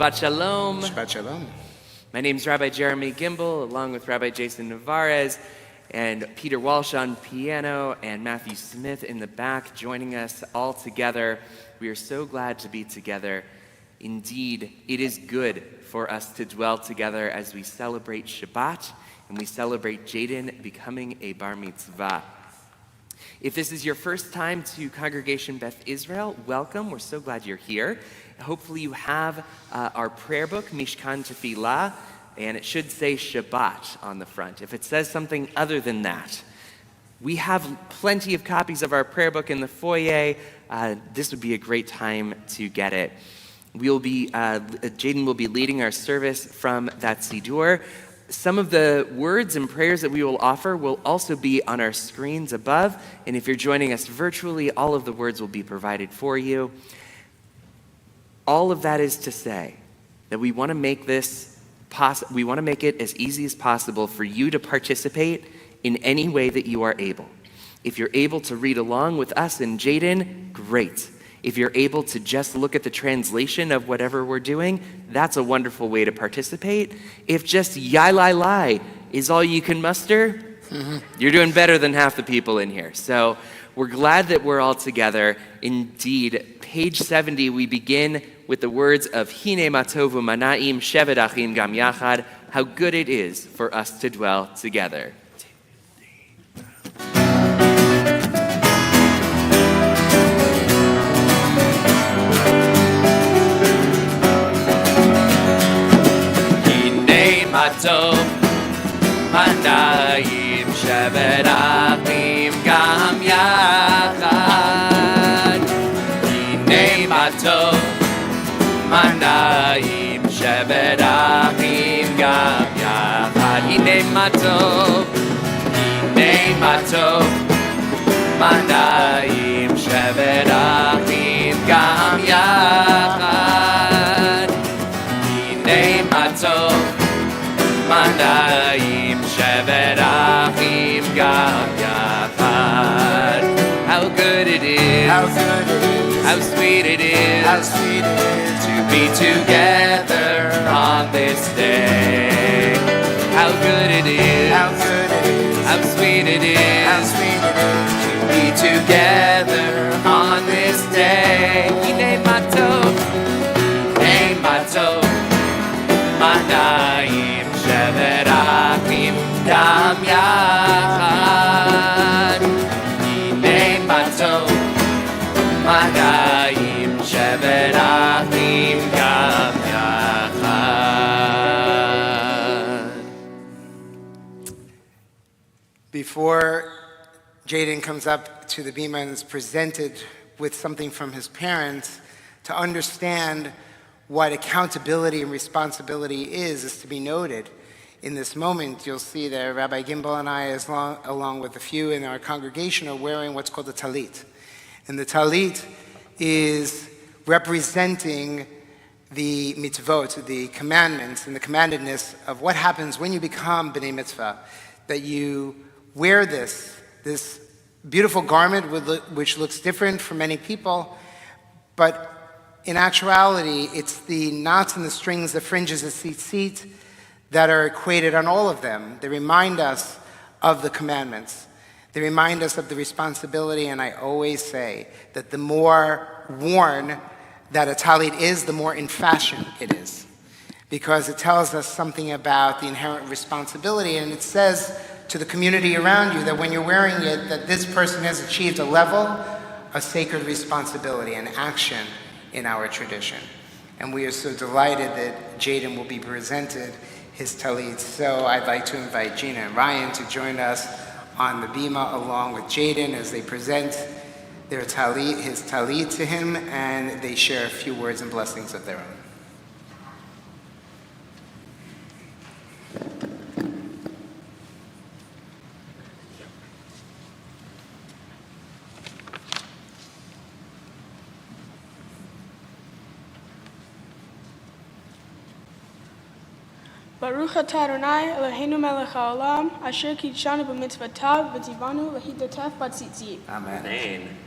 Shabbat Shalom. Shabbat Shalom. My name is Rabbi Jeremy Gimbel, along with Rabbi Jason Navarez and Peter Walsh on piano and Matthew Smith in the back, joining us all together. We are so glad to be together. Indeed, it is good for us to dwell together as we celebrate Shabbat and we celebrate Jaden becoming a bar mitzvah. If this is your first time to Congregation Beth Israel, welcome. We're so glad you're here. Hopefully you have our prayer book, Mishkan Tefillah, and it should say Shabbat on the front. If it says something other than that, we have plenty of copies of our prayer book in the foyer. This would be a great time to get it. Jaden will be leading our service from that Siddur. Some of the words and prayers that we will offer will also be on our screens above. And if you're joining us virtually, all of the words will be provided for you. All of that is to say that we want to make we want to make it as easy as possible for you to participate in any way that you are able. If you're able to read along with us and Jaden, great. If you're able to just look at the translation of whatever we're doing, that's a wonderful way to participate. If just yai lai lai is all you can muster, you're doing better than half the people in here. So we're glad that we're all together. Indeed, page 70, we begin with the words of Hine matovu manaim shevet achim gam yachad, how good it is for us to dwell together. Matov manayim shevet achim gam yachad. Hinei matov manayim shevet achim gam yachad. Hinei matov manayim shevet achim gam yachad. Hinei matov manayim shevet achim gam yachad. How good it is, how sweet it is, to be together on this day. How good it is, how sweet it is, to be together on this day. Hinei matov manayim shevet achim gam yachad. Hinei matov manayim shevet achim gam yachad. Before Jaden comes up to the bima and is presented with something from his parents to understand what accountability and responsibility is to be noted. In this moment, you'll see that Rabbi Gimbel and I, along with a few in our congregation, are wearing what's called a talit. And the talit is representing the mitzvot, the commandments, and the commandedness of what happens when you become b'nei mitzvah, that you wear this beautiful garment which looks different for many people, but in actuality, it's the knots and the strings, the fringes, the tzitzit that are equated on all of them. They remind us of the commandments. They remind us of the responsibility, and I always say that the more worn that a talit is, the more in fashion it is, because it tells us something about the inherent responsibility, and it says to the community around you that when you're wearing it, that this person has achieved a level of sacred responsibility and action in our tradition. And we are so delighted that Jaden will be presented his talit. So I'd like to invite Gina and Ryan to join us on the bima along with Jaden as they present his talit to him, and they share a few words and blessings of their own. Baruch atah Adonai Eloheinu melech haolam asher kidshanu b'mitzvotav v'tzivanu l'hidatef b'tzitzit. Amen. Amen.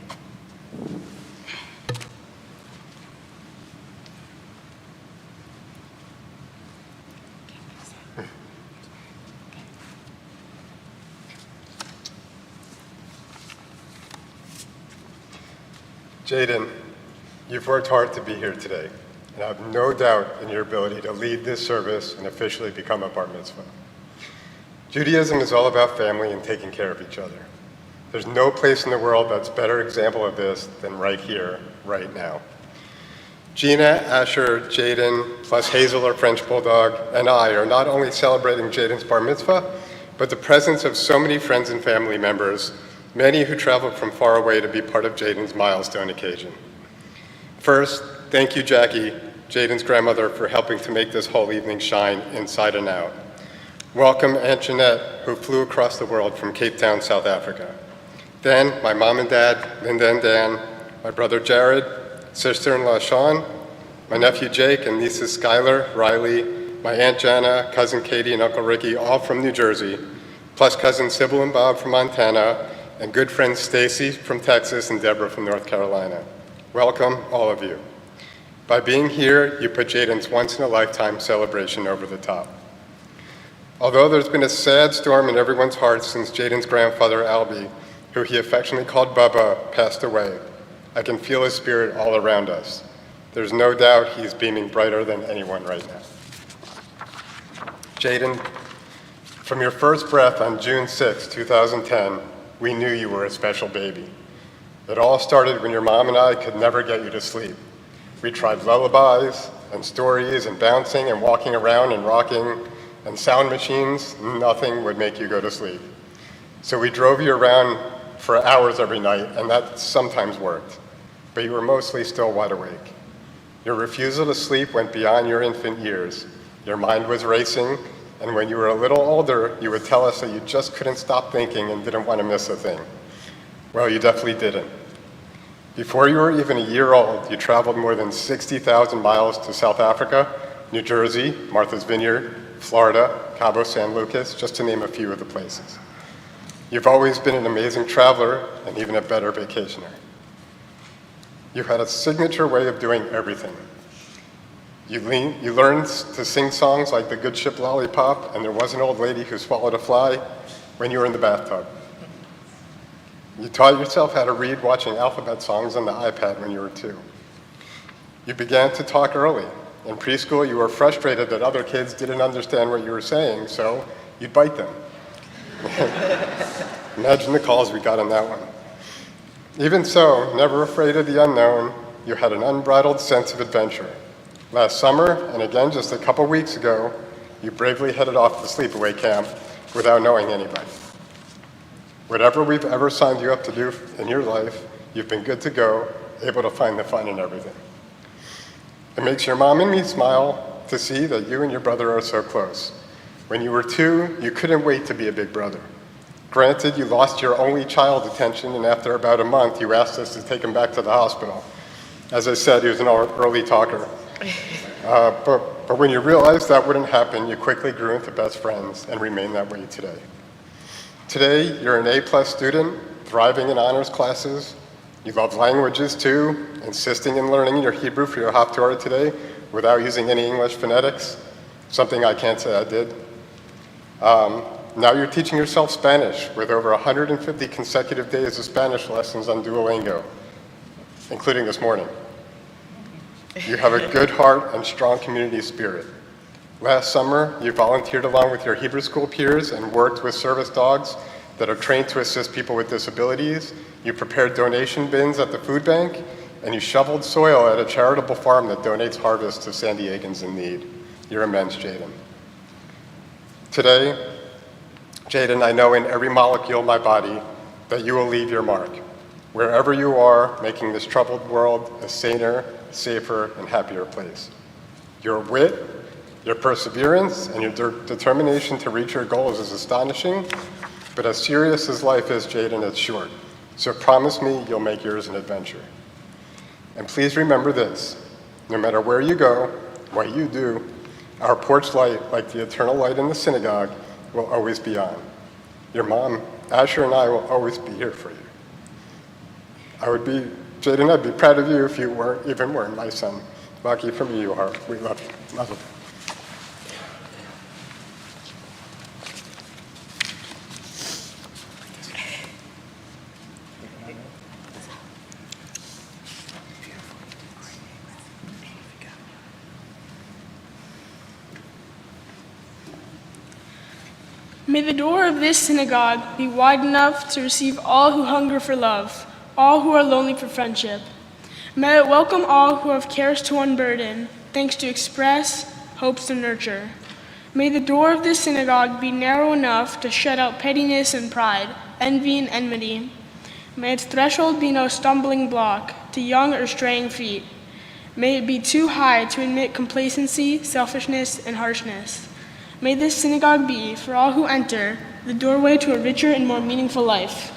Jaden, you've worked hard to be here today, and I have no doubt in your ability to lead this service and officially become a bar mitzvah. Judaism is all about family and taking care of each other. There's no place in the world that's a better example of this than right here, right now. Gina, Asher, Jaden, plus Hazel, our French bulldog, and I are not only celebrating Jaden's bar mitzvah, but the presence of so many friends and family members, many who traveled from far away to be part of Jaden's milestone occasion. First, thank you, Jackie, Jaden's grandmother, for helping to make this whole evening shine inside and out. Welcome Aunt Jeanette, who flew across the world from Cape Town, South Africa. Then, my mom and dad, Linda and Dan, my brother Jared, sister-in-law Sean, my nephew Jake and nieces Skylar, Riley, my Aunt Jana, cousin Katie, and Uncle Ricky, all from New Jersey, plus cousins Sybil and Bob from Montana, and good friends Stacy from Texas and Deborah from North Carolina. Welcome, all of you. By being here, you put Jaden's once-in-a-lifetime celebration over the top. Although there's been a sad storm in everyone's hearts since Jaden's grandfather, Albie, who he affectionately called Bubba, passed away, I can feel his spirit all around us. There's no doubt he's beaming brighter than anyone right now. Jaden, from your first breath on June 6, 2010, we knew you were a special baby. It all started when your mom and I could never get you to sleep. We tried lullabies and stories and bouncing and walking around and rocking and sound machines. Nothing would make you go to sleep. So we drove you around for hours every night, and that sometimes worked, but you were mostly still wide awake. Your refusal to sleep went beyond your infant years. Your mind was racing, and when you were a little older, you would tell us that you just couldn't stop thinking and didn't want to miss a thing. Well, you definitely didn't. Before you were even a year old, you traveled more than 60,000 miles to South Africa, New Jersey, Martha's Vineyard, Florida, Cabo San Lucas, just to name a few of the places. You've always been an amazing traveler and even a better vacationer. You had a signature way of doing everything. You learned to sing songs like the Good Ship Lollipop and There Was an Old Lady Who Swallowed a Fly when you were in the bathtub. You taught yourself how to read watching alphabet songs on the iPad when you were 2. You began to talk early. In preschool, you were frustrated that other kids didn't understand what you were saying, so you'd bite them. Imagine the calls we got on that one. Even so, never afraid of the unknown, you had an unbridled sense of adventure. Last summer, and again just a couple weeks ago, you bravely headed off to sleepaway camp without knowing anybody. Whatever we've ever signed you up to do in your life, you've been good to go, able to find the fun in everything. It makes your mom and me smile to see that you and your brother are so close. When you were 2, you couldn't wait to be a big brother. Granted, you lost your only child attention, and after about a month, you asked us to take him back to the hospital. As I said, he was an early talker. But when you realized that wouldn't happen, you quickly grew into best friends and remain that way today. Today, you're an A+ student, thriving in honors classes. You love languages too, insisting in learning your Hebrew for your Haftorah today without using any English phonetics, something I can't say I did. Now you're teaching yourself Spanish with over 150 consecutive days of Spanish lessons on Duolingo, including this morning. You have a good heart and strong community spirit. Last summer, you volunteered along with your Hebrew school peers and worked with service dogs that are trained to assist people with disabilities. You prepared donation bins at the food bank, and you shoveled soil at a charitable farm that donates harvest to San Diegans in need. You're immense, Jaden. Today, Jaden, I know in every molecule of my body that you will leave your mark, wherever you are, making this troubled world a saner, safer, and happier place. Your wit, your perseverance, and your determination to reach your goals is astonishing, but as serious as life is, Jaden, it's short. So promise me you'll make yours an adventure. And please remember this, no matter where you go, what you do, our porch light, like the eternal light in the synagogue, will always be on. Your mom, Asher, and I will always be here for you. Jaden, I'd be proud of you if you weren't my son. Lucky for me you are. We love you. Love you. May the door of this synagogue be wide enough to receive all who hunger for love, all who are lonely for friendship. May it welcome all who have cares to unburden, thanks to express, hopes to nurture. May the door of this synagogue be narrow enough to shut out pettiness and pride, envy and enmity. May its threshold be no stumbling block to young or straying feet. May it be too high to admit complacency, selfishness, and harshness. May this synagogue be, for all who enter, the doorway to a richer and more meaningful life.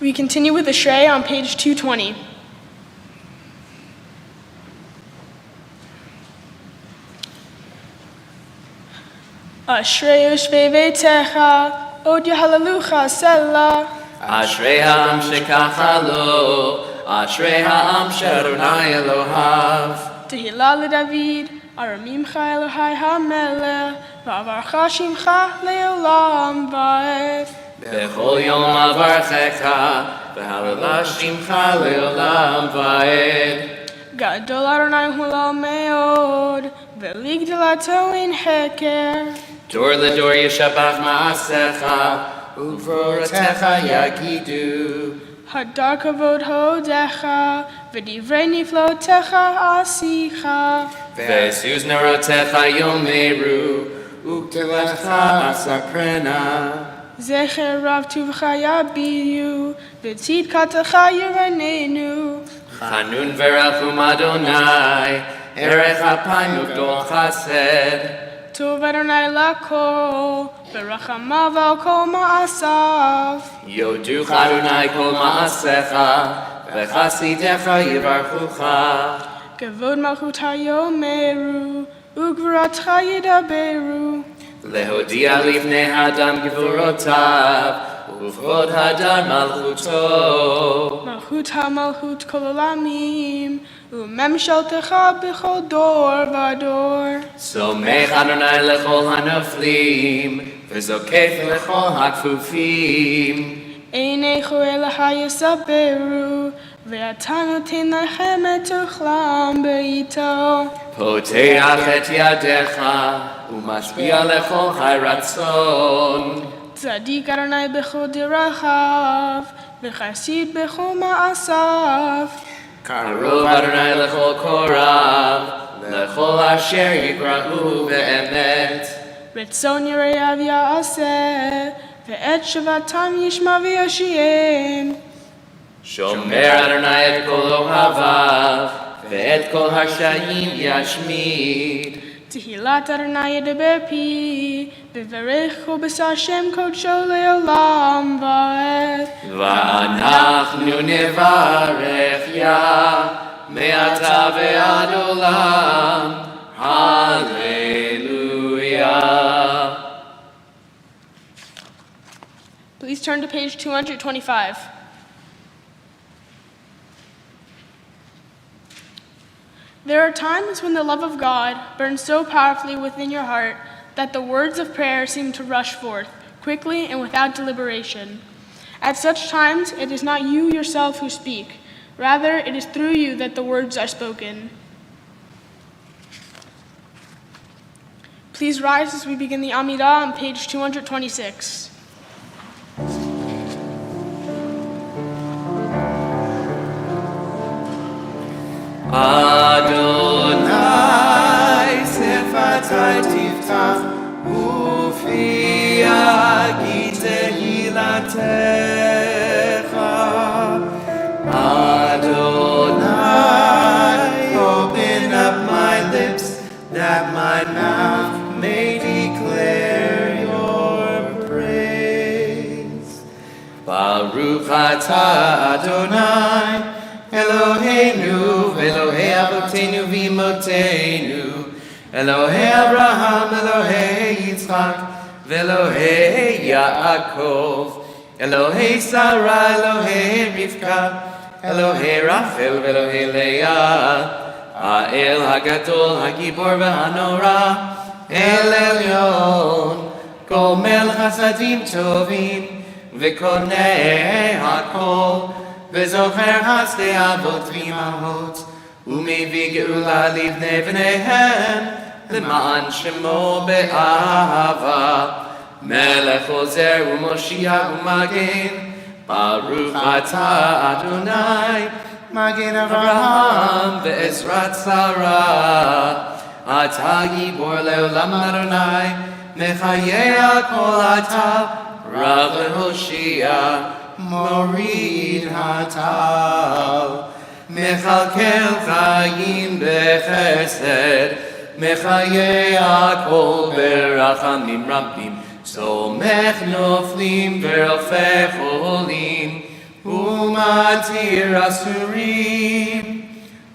We continue with Ashrei on page 220. Ashrei yoshvei veitecha, od yahalalucha sela. Ashrei ha'am shekacha lo, Ashrei ha'am she'Adonai Elohav. Tehillah leDavid, aramimcha Elohai hamelech, va'avarcha shimcha le'olam va'ed. Bechol yom avarchecha, v'halala shimcha le'olam va'ed. Gadol Adonai hula meod, ve'ligdalato in heker. Dor ledor yeshabach ma'asecha, uvrotecha yagidu. Hadar kavod hodecha, v'divrei niflotecha asicha. Ve'suz nerotecha yomeru, uktelecha asaprena. Zecher rav tuvcha yabiyu, v'tzidkatecha yiranenu. Chanun verachum Adonai, erech apayim uvdol chesed. Tov Adonai lakol, v'rachamav al kol ma'asav. Yoduch Adonai kol ma'asecha, v'chasidecha yivarchucha. Kavod malchut hayomeru, ugvuratcha yidaberu. Lehodia livnei hadam gevurotav, uvhod hadar malchuto. Malchut ha-malchut kol olamim, umemshaltecha b'chol dor v'ador. Somech Adonai lechol hanoflim, v'zokef lechol hakfufim. Einecho Eloha yisaberu, ve'ata noten lachem et tuchlam be'ito. Poteach et yadecha, umashpia lechol chai ratzon. Tzadik Adonai b'chol dirachav, v'chasid b'chol ma'asav. Karov Adonai lechol korav, lechol asher yikra'u be'emet. Ritzon yireyav ya'aseh, ואת שבתם ישמע ויושיעם. שומר אדוני את כל אוהביו, ואת כל הרשעים ישמיד. תהילת אדוני ידבר פי, וברכו בשם קודשו לעולם ועד. ואנחנו נברך יה, מעתה ועד עולם. Hallelujah. Please turn to page 225. There are times when the love of God burns so powerfully within your heart that the words of prayer seem to rush forth, quickly and without deliberation. At such times, it is not you yourself who speak. Rather, it is through you that the words are spoken. Please rise as we begin the Amidah on page 226. Adonai sefatai tiftach ufi yagid tehilatecha. Adonai, open up my lips that my mouth may declare your praise. Baruch atah Adonai Eloheinu, Elohei Avotenu v'Imotenu, Elohei Abraham, Elohei Yitzchak, v'Elohei Yaakov, Elohei Sarah, Elohei Rivka, Elohei Rachel, v'Elohei Leah, Ha'el Hagadol, Hagibor v'Hanora, El Elyon, Gomel Chasadim Tovim, v'Konei HaKol, וזוכר חסדי אבות ואימהות, ומביא גאולה לבני בניהם, למען שמו באהבה. מלך עוזר ומושיע ומגן, ברוך אתה אדוני, מגן אברהם ועזרת שרה. אתה גיבור לעולם אדוני, מחיה הכל אתה, רב להושיע. מוריד הטל, מכלכל חיים בחסד, מחיה הכל ברחמים רבים, סומך נופלים ורופא חולים, ומתיר אסורים,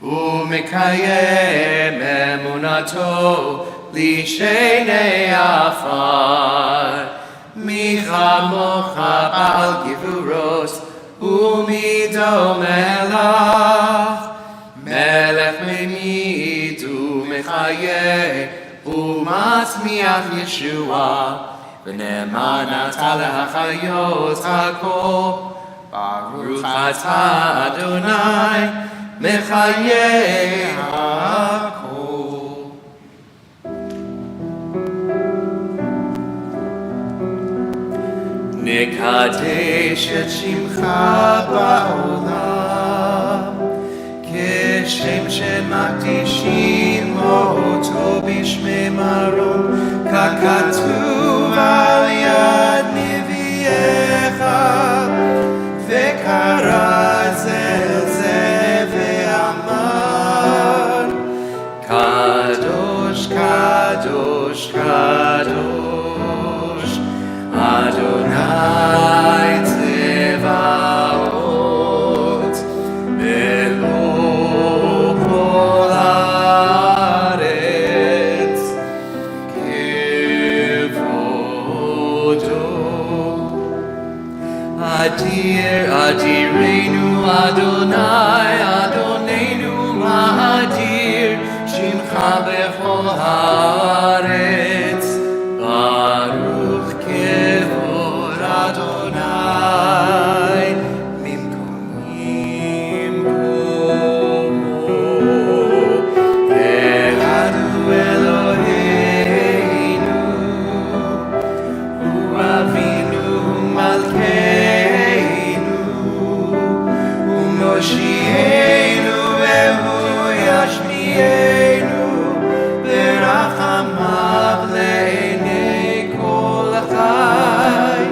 ומקיים אמונתו לשני עפר. מי כמוך בעל גבורות ומידו מלך, מלך ממיד ומחיה ומצמיח ישועה, ונאמן אתה להחיות הכל. ברוך אתה אדוני מחיה הכל. נקדש את שמך בעולם, כשם שמקדישים אותו בשמי מרום, ככתוב על יד נביאך, וקרא זה זה ואמר, קדוש קדוש קדוש אדוני צבאות, אלוהי כל הארץ, כבודו. אדיר אדירנו אדוני, אדוננו מה אדיר שמך בכל הארץ. ברוך כבוד אדוני ממקומים קומו. יהדו אלוהינו הוא אבינו מלכנו ומושיענו והוא ישמיענו ברחמיו לעיני כל החי.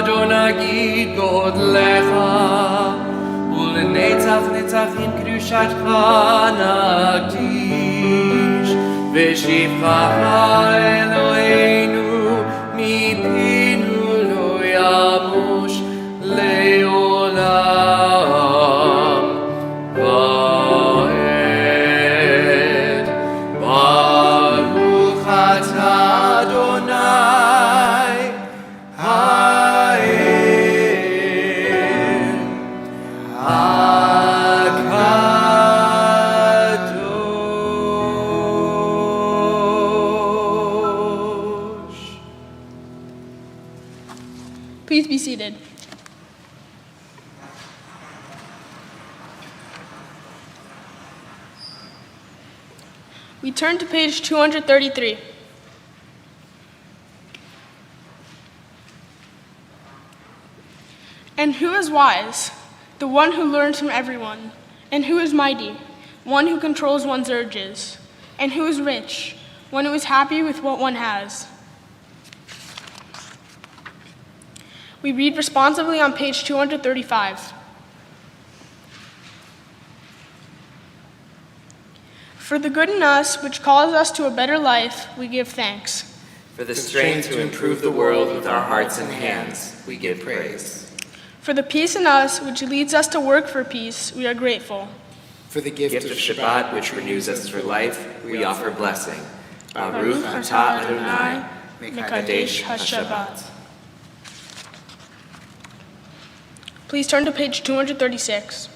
Adon nagid godlecha, ulenetzach netzachim kedushatcha nagdish, v'shivchacha Eloheinu mipenu lo yamush leolam va'ed. Baruch atah Adonai Ha'el HaKadosh. Please be seated. We turn to page 233. And who is wise? The one who learns from everyone. And who is mighty? One who controls one's urges. And who is rich? One who is happy with what one has. We read responsively on page 235. For the good in us, which calls us to a better life, we give thanks. For the strength to improve the world with our hearts and hands, we give praise. For the peace in us, which leads us to work for peace, we are grateful. For the gift Gift of Shabbat, which renews us for life, we offer blessing. Baruch atah Adonai, Mekadesh HaShabbat. Please turn to page 236.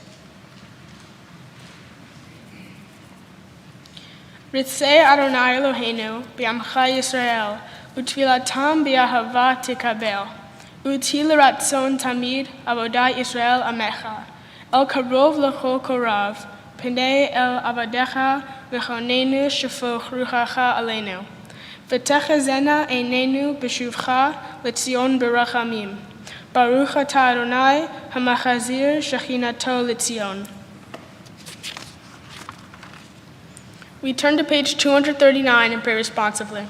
Ritzei Adonai Eloheinu b'amcha Yisrael, utfilatam b'ahava tikabel, util ratzon tamid avodat Yisrael amecha, el karov l'chol korav, pnei el avadecha v'chonenu shafoch ruchacha aleinu, v'techazena einenu b'shuvcha l'tzion b'rachamim. Baruch atah Adonai hamachazir shechinato l'tzion. We turn to page 239 and pray responsively.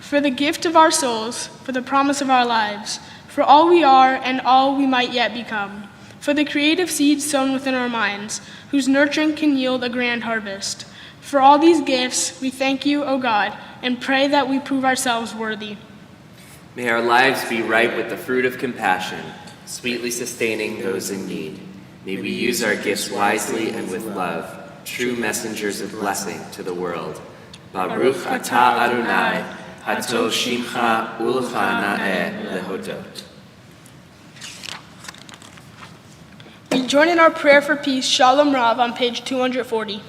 For the gift of our souls, for the promise of our lives, for all we are and all we might yet become, for the creative seeds sown within our minds, whose nurturing can yield a grand harvest. For all these gifts, we thank you, O God, and pray that we prove ourselves worthy. May our lives be ripe with the fruit of compassion, sweetly sustaining those in need. May we use our gifts wisely and with love, true messengers of blessing to the world. Baruch atah Adonai, hatov shimcha ulecha na'eh lehodot. We join in our prayer for peace, Shalom Rav, on page 240.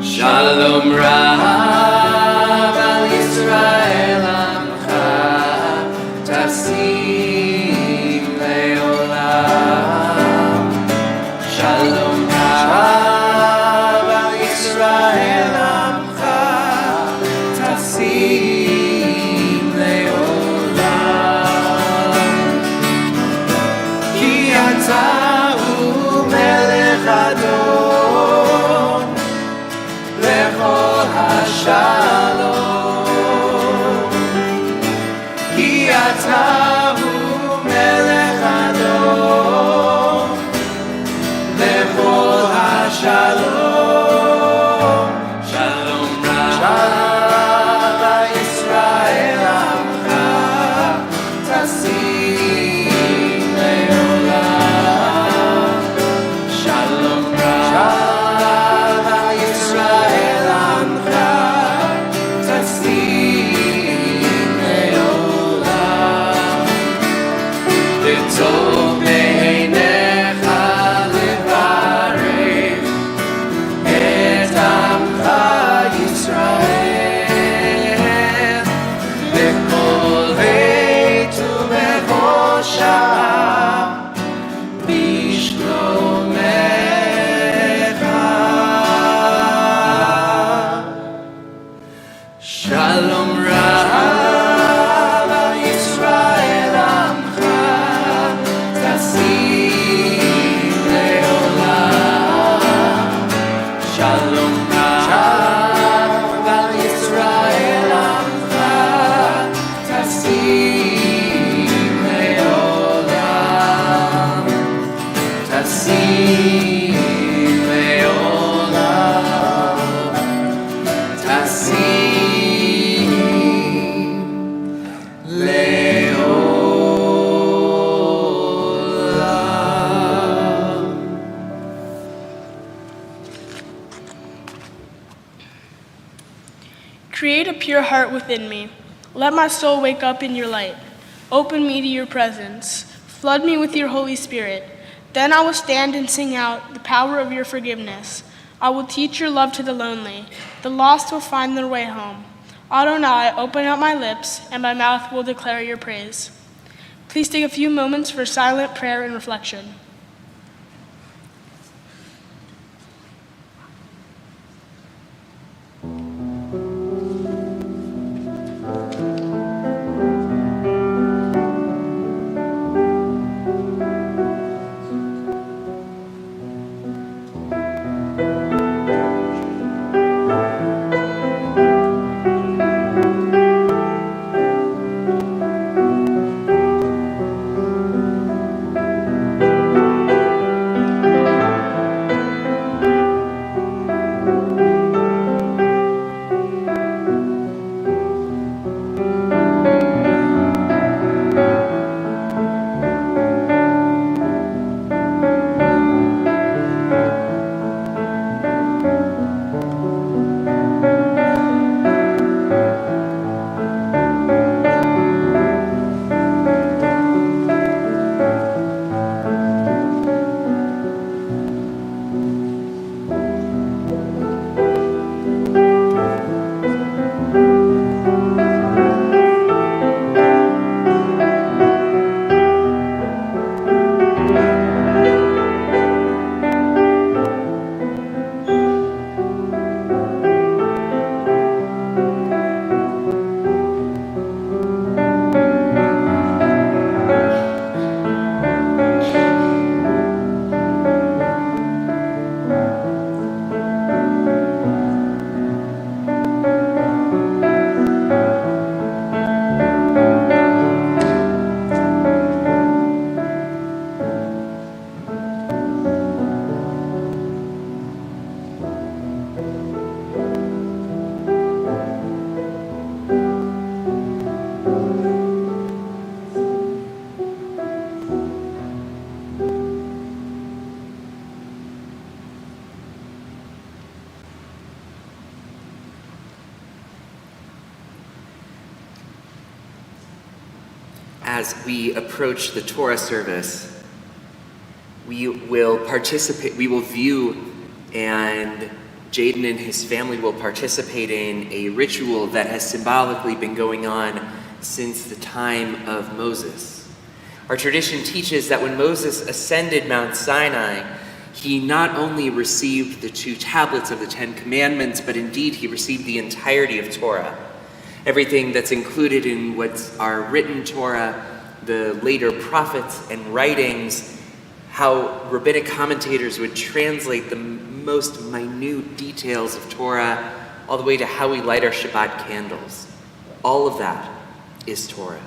Shalom Rav al Yisrael amcha tasim leolam. Shalom Rav al Yisrael amcha tasim leolam. Ki ata hu melech adon. Lecho Shalom Rab al Yisrael Amcha Tasim Leolam Tasim Leolam Tasim Leolam. Create a pure heart within me. Let my soul wake up in your light. Open me to your presence. Flood me with your Holy Spirit. Then I will stand and sing out the power of your forgiveness. I will teach your love to the lonely. The lost will find their way home. Adonai, open up my lips, and my mouth will declare your praise. Please take a few moments for silent prayer and reflection. As we approach the Torah service, we will participate, we will view, and Jaden and his family will participate in a ritual that has symbolically been going on since the time of Moses. Our tradition teaches that when Moses ascended Mount Sinai, he not only received the 2 tablets of the 10 Commandments, but indeed he received the entirety of Torah. Everything that's included in what's our written Torah, the later prophets and writings, how rabbinic commentators would translate the most minute details of Torah, all the way to how we light our Shabbat candles. All of that is Torah.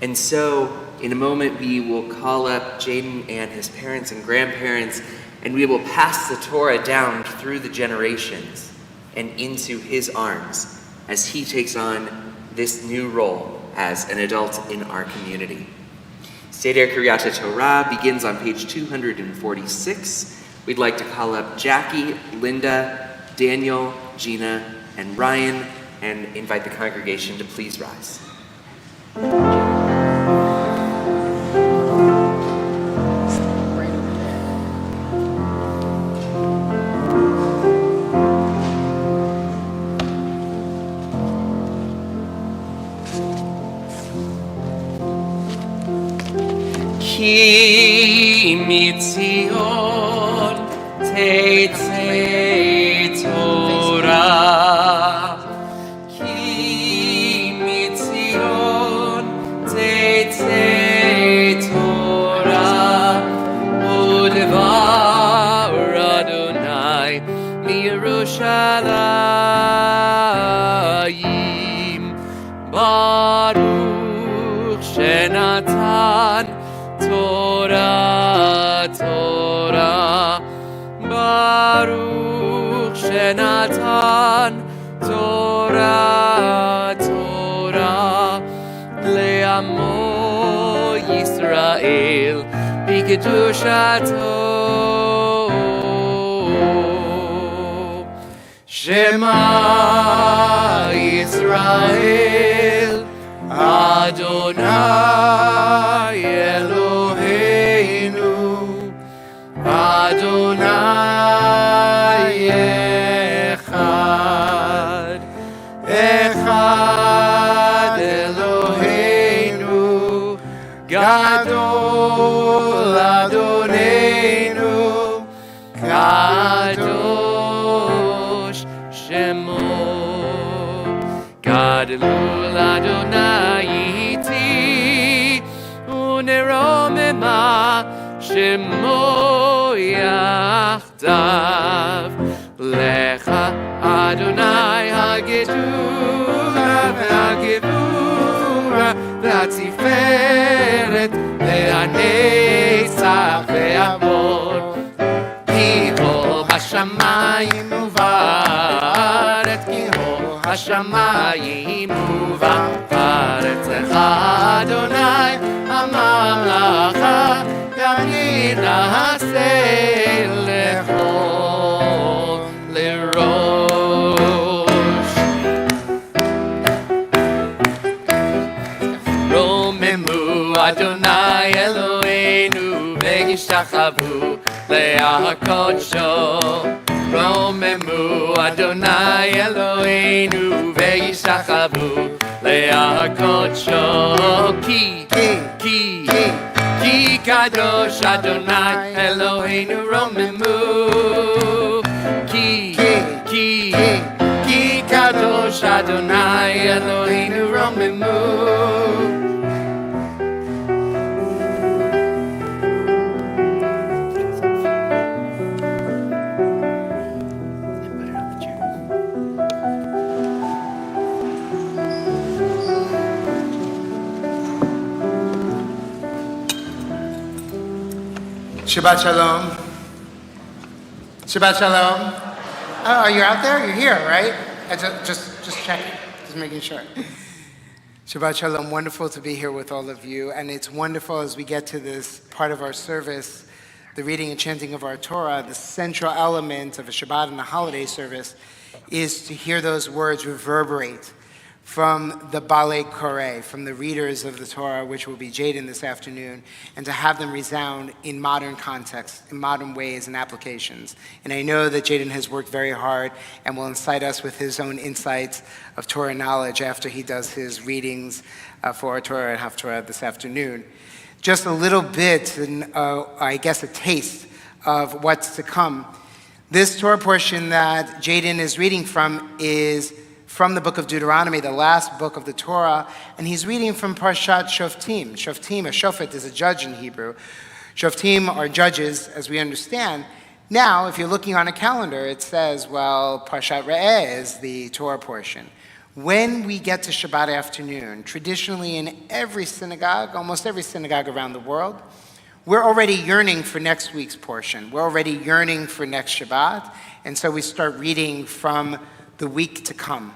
And so, in a moment, we will call up Jaden and his parents and grandparents, and we will pass the Torah down through the generations and into his arms as he takes on this new role as an adult in our community. Seder Kiryat Torah begins on page 246. We'd like to call up Jackie, Linda, Daniel, Gina, and Ryan, and invite the congregation to please rise. Ki mitzion tetzei Torah. Ki mitzion tetzei Torah. U'devar Adonai מירושלים. ברוך שנתן תורה תורה. ברוך שנתן תורה תורה לעמו ישראל בקדושתו. שמע ישראל אדוני אלוהינו אדוני אחד. אחד אלוהינו גדול אדוננו קדוש שמו. גדלו אדוני איתי ונרוממה שמו יחדיו. לך אדוני הגדולה והגבורה והתפארת והנצח והעמוד. כי הו השמיים ובארץ, כי הו השמיים ובארץ. לך אדוני הממלכה ואני נעשה לכל לראש. רוממו אדוני אלוהינו והשתחוו להקדשו. רוממו אדוני אלוהינו והשתחוו להקדשו. כי קדוש אדוני אלוהינו רוממו. כי קדוש אדוני אלוהינו רוממו. Shabbat Shalom. Shabbat Shalom. Oh, you're out there? You're here, right? Just checking. Just making sure. Shabbat Shalom. Wonderful to be here with all of you. And it's wonderful as we get to this part of our service, the reading and chanting of our Torah, the central element of a Shabbat and a holiday service is to hear those words reverberate from the Balei Koreh, from the readers of the Torah, which will be Jaden this afternoon, and to have them resound in modern context, in modern ways and applications. And I know that Jaden has worked very hard and will incite us with his own insights of Torah knowledge after he does his readings for our Torah and Haftorah this afternoon. Just a little bit, I guess a taste of what's to come. This Torah portion that Jaden is reading from is from the book of Deuteronomy, the last book of the Torah, and he's reading from Parshat Shoftim. Shoftim, a shofet, is a judge in Hebrew. Shoftim are judges, as we understand. Now, if you're looking on a calendar, it says, well, Parshat Re'eh is the Torah portion. When we get to Shabbat afternoon, traditionally in every synagogue, almost every synagogue around the world, we're already yearning for next week's portion. We're already yearning for next Shabbat, and so we start reading from the week to come.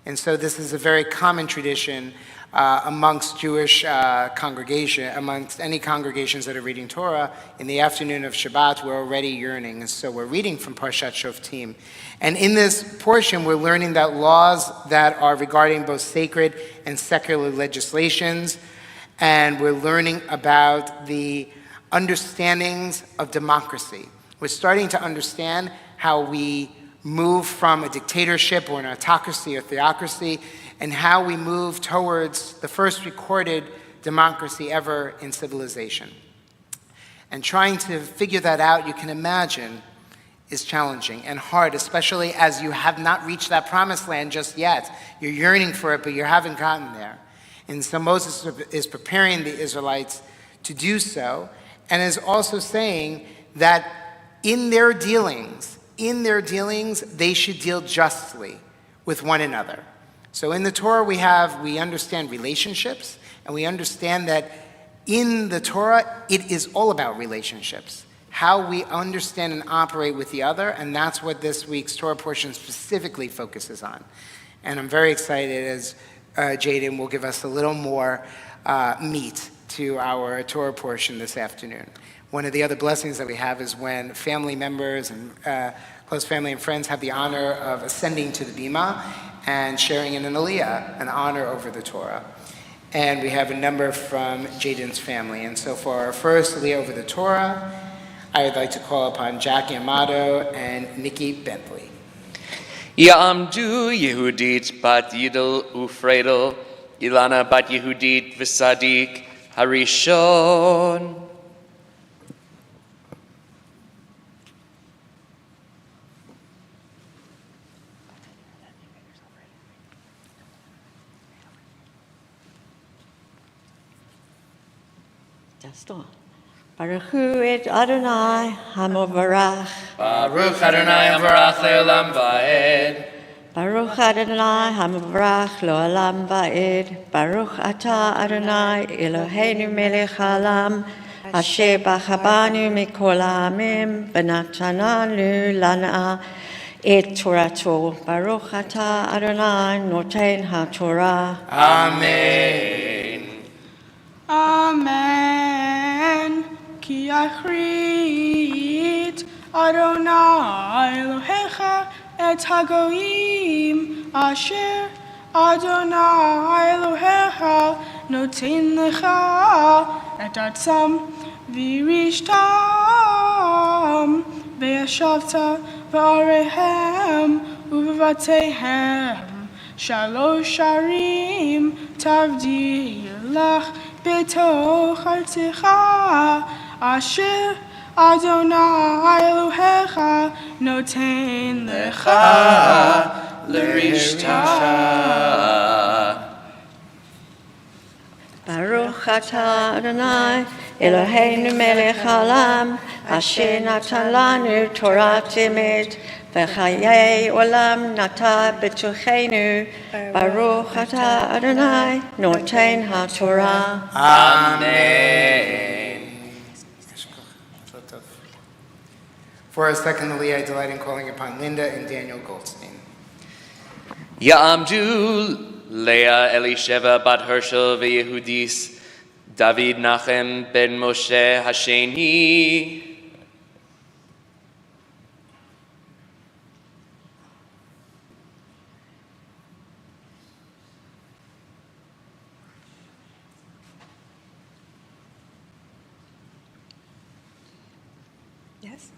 And so this is a very common tradition amongst Jewish amongst any congregations that are reading Torah. In the afternoon of Shabbat, we're already yearning. And so we're reading from Parshat Shoftim. And in this portion, we're learning that laws that are regarding both sacred and secular legislations, and we're learning about the understandings of democracy. We're starting to understand how we move from a dictatorship or an autocracy or theocracy, and how we move towards the first recorded democracy ever in civilization. And trying to figure that out, you can imagine, is challenging and hard, especially as you have not reached that promised land just yet. You're yearning for it, but you haven't gotten there. And so Moses is preparing the Israelites to do so, and is also saying that in their dealings, in their dealings, they should deal justly with one another. So in the Torah we understand relationships, and we understand that in the Torah, it is all about relationships, how we understand and operate with the other, and that's what this week's Torah portion specifically focuses on. And I'm very excited as Jaden will give us a little more meat to our Torah portion this afternoon. One of the other blessings that we have is when family members and close family and friends have the honor of ascending to the Bima and sharing in an aliyah, an honor over the Torah. And we have a number from Jaden's family. And so for our first aliyah over the Torah, I would like to call upon Jackie Amato and Nikki Bentley. Ya'amdu Yehudit bat Yidel Ufredel, Ilana bat Yehudit v'Sadik Harishon. Baruch hu et Adonai Hamovarach. Baruch Adonai Havarach le'olam va'ed. Baruch Adonai Hamovarach le'olam va'ed. Baruch atah Adonai Eloheinu melech haolam, asher bachabanu mikol ha'amim v'natananu lana et Torato. Baruch atah Adonai noten ha'torah. Amen. Amen. Ki achrit Adonai Elohecha et hagoyim asher Adonai Elohecha noten lecha et atzam v'rishtam ve'yashavta v'arehem u'v'vatehem shalosh sharim tavdi lach betoch artzecha asher Adonai Elohecha noten lecha l'rishta. Baruch atah Adonai Eloheinu melech haolam, asher natan lanu Torah emet v'chayei olam nata b'tochenu. Baruch atah Adonai noten ha'torah. Amen. For our second aliyah, I delight in calling upon Linda and Daniel Goldstein. Ya'amdu Leah Elisheva bat Hershel v'Yehudis David Nachem ben Moshe Hasheni. Yes.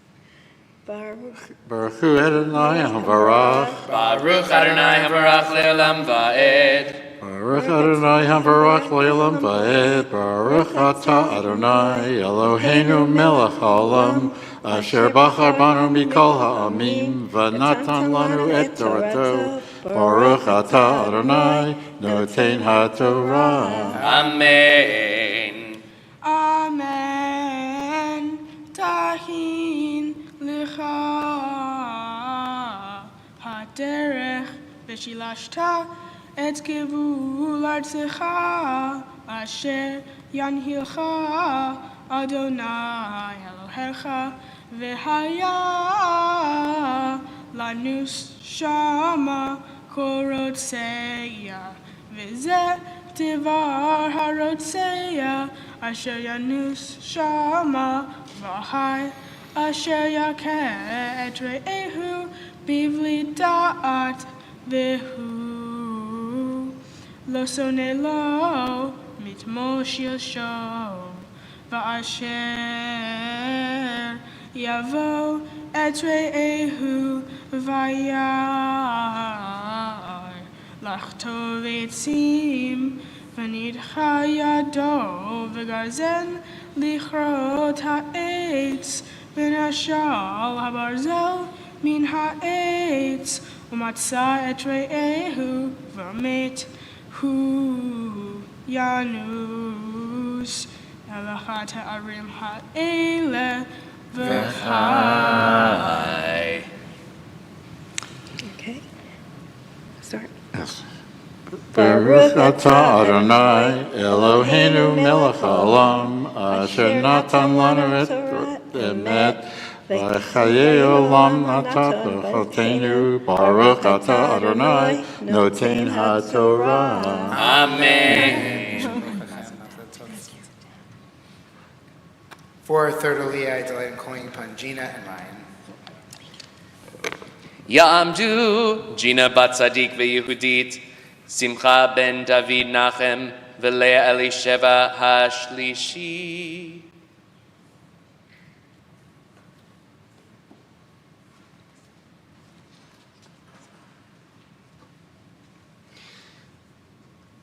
Baruch Baruch hu Adonai Havarach. Baruch Adonai Havarach le'olam va'ed. Baruch Adonai Havarach le'olam va'ed. Baruch atah Adonai Eloheinu melech haolam, asher bachar banu mikol ha'amim v'natan lanu et torato. Baruch atah Adonai noten ha'torah. Amen. Amen. Tahin lecha haderech v'shilashta et gevul artzecha asher yanhilcha Adonai Elohecha v'haya lanus shama korotseya v'zeh Devar harotseya asher yanus shama v'hai asher yakeh et re'ehu bivli da'at v'hu lo sone lo mitmoshil sho v'asher yavo et re'ehu v'yar Lachtov etzim v'nidcha yado v'garzen lichrot ha'etz v'nashal habarzel min ha'etz u'matza et re'ehu v'met hu yanus elachat ha'arim ha'ele v'chai. Okay. Start. Yes. Baruch atah Adonai Eloheinu melech haolam asher natan lanu et emet v'chayei olam natan b'chotenu Baruch atah Adonai noten haTorah. Amen. For our third Aliyah, I delight in calling upon Gina and Ryan. Ya'amdu Gina bat Sadiq veYehudit, Simcha ben David Nachem, V'Leah Elisheva hashlishi.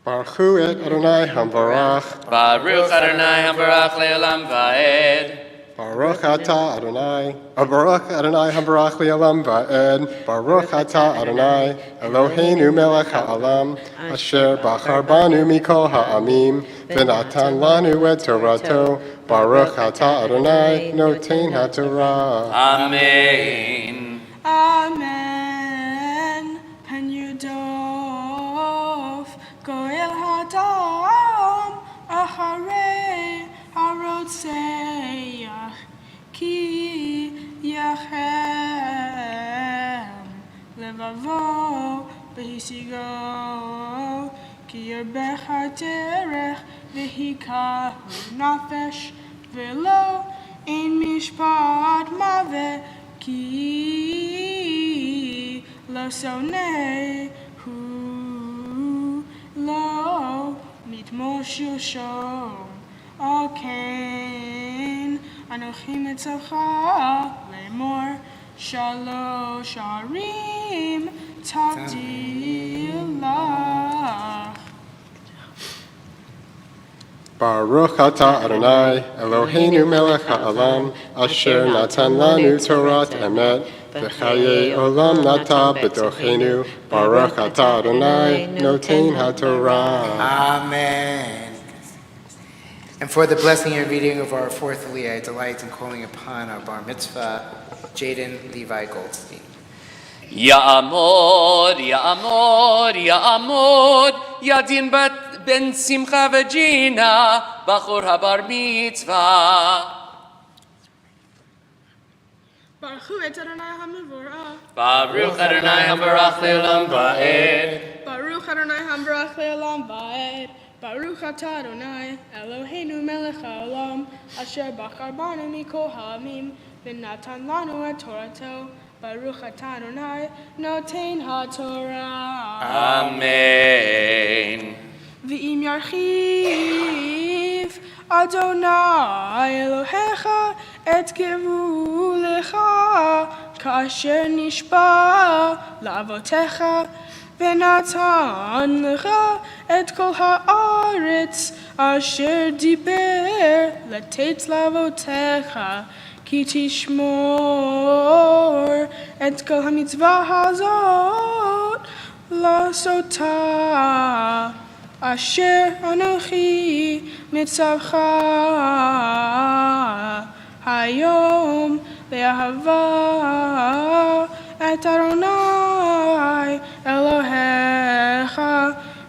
Baruch et Adonai Hambarach. Baruch Adonai Hambarach le'olam va'ed. Baruch atah Adonai. Baruch Adonai Hambarach le'olam va'ed. Baruch atah Adonai Eloheinu melech ha'olam asher bachar banu mikol ha'amim v'natan lanu et Torato. Baruch atah Adonai noten haTorah. Amen. Amen. Pen Yudov, Goel Hadam, Acharei Harotzeach, Ki Yachem, Levavo, Behisigo, Ki Yerbech HaDerech, Vehikahu Nafesh, Velo, Ein Mishpat Maveh, Ki lo sonei hu lo mitmoshu shom okain anochi mitzavcha lemor shalosh arim tavdilach. Baruch atah Adonai Eloheinu melech ha'olam asher natan lanu Torat emet v'chayei olam nata b'tochenu. Baruch atah Adonai noten haTorah. Amen. And for the blessing and reading of our fourth Aliyah, I delight in calling upon our bar mitzvah, Jaden Levi Goldstein. Ya'amod, Ya'amod, Ya'amod, Yadin ben Simcha v'Gina, Bachor habar mitzvah. Baruch et Adonai HaMevorach. Baruch Adonai Hambarach le'olam va'ed. Baruch Adonai HaMevorach le'olam va'ed. Baruch atah Adonai Eloheinu melech haolam asher bachar banu mikol ha'amim v'natan lanu et Torato. Baruch atah Adonai noten haTorah. Amen. V'im yarchiv Adonai Elohecha et gevulecha ka'asher nishba la'avotecha v'natan lecha et kol ha'aretz asher diber letetz la'avotecha ki tishmor et kol ha'mitzvah hazot la'asota asher anochi mitzavcha hayom le'ahava et Adonai Elohecha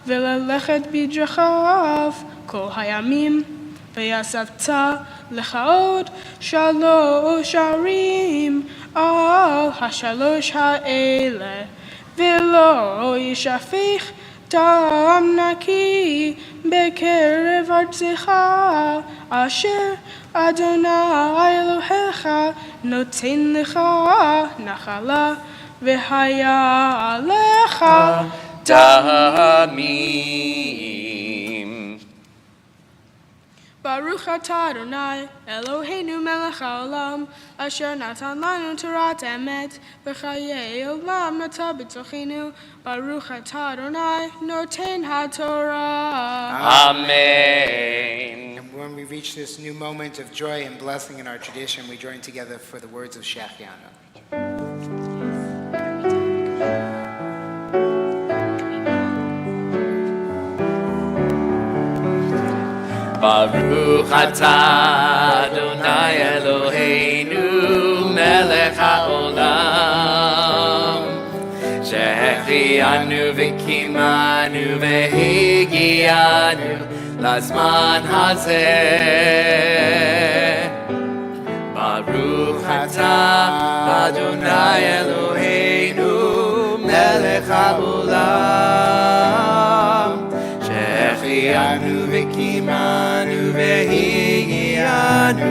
v'lelechet b'drechav kol hayamim v'yasavta lecha od shalosh arim al hashalosh ha'ele v'lo yishafich דם נקי בקרב ארצך אשר אדוני אלוהיך נותן לך נחלה והיה לך דמים. Baruch atah Adonai Eloheinu melech haolam asher natan lanu Torat emet v'chayei olam nata b'tochenu. Baruch atah Adonai noten haTorah. Amen. And when we reach this new moment of joy and blessing in our tradition, we join together for the words of Shachianu. Baruch atah Adonai Eloheinu melech haolam שהחיינו וקיימנו והגיענו לזמן הזה. ברוך אתה אדוני אלוהינו מלך העולם, שהחיינו וקיימנו והגיענו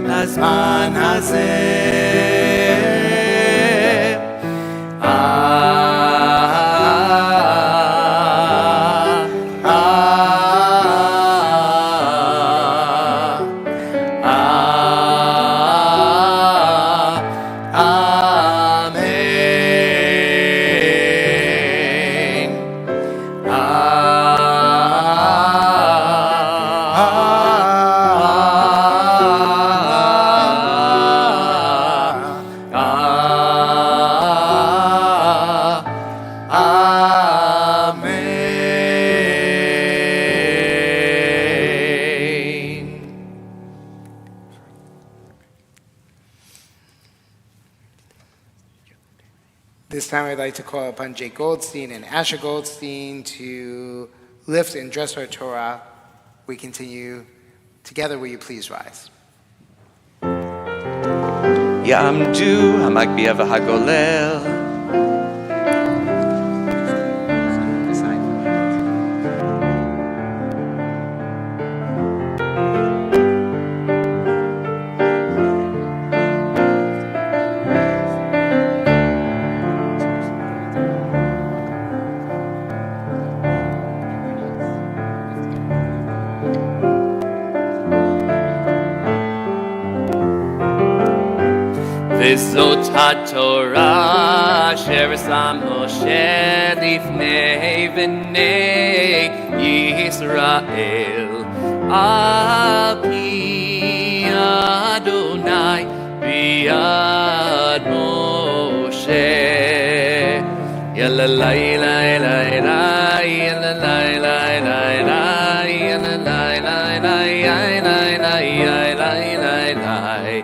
לזמן הזה. This time I'd like to call upon Jake Goldstein and Asher Goldstein to lift and dress our Torah. We continue together. Will you please rise? יעמדו המגביה והגולל. וזאת התורה אשר שם משה לפני בני ישראל, על פי אדוני ביד משה. יללי לי לי לי יללי לי לי לי יללי לי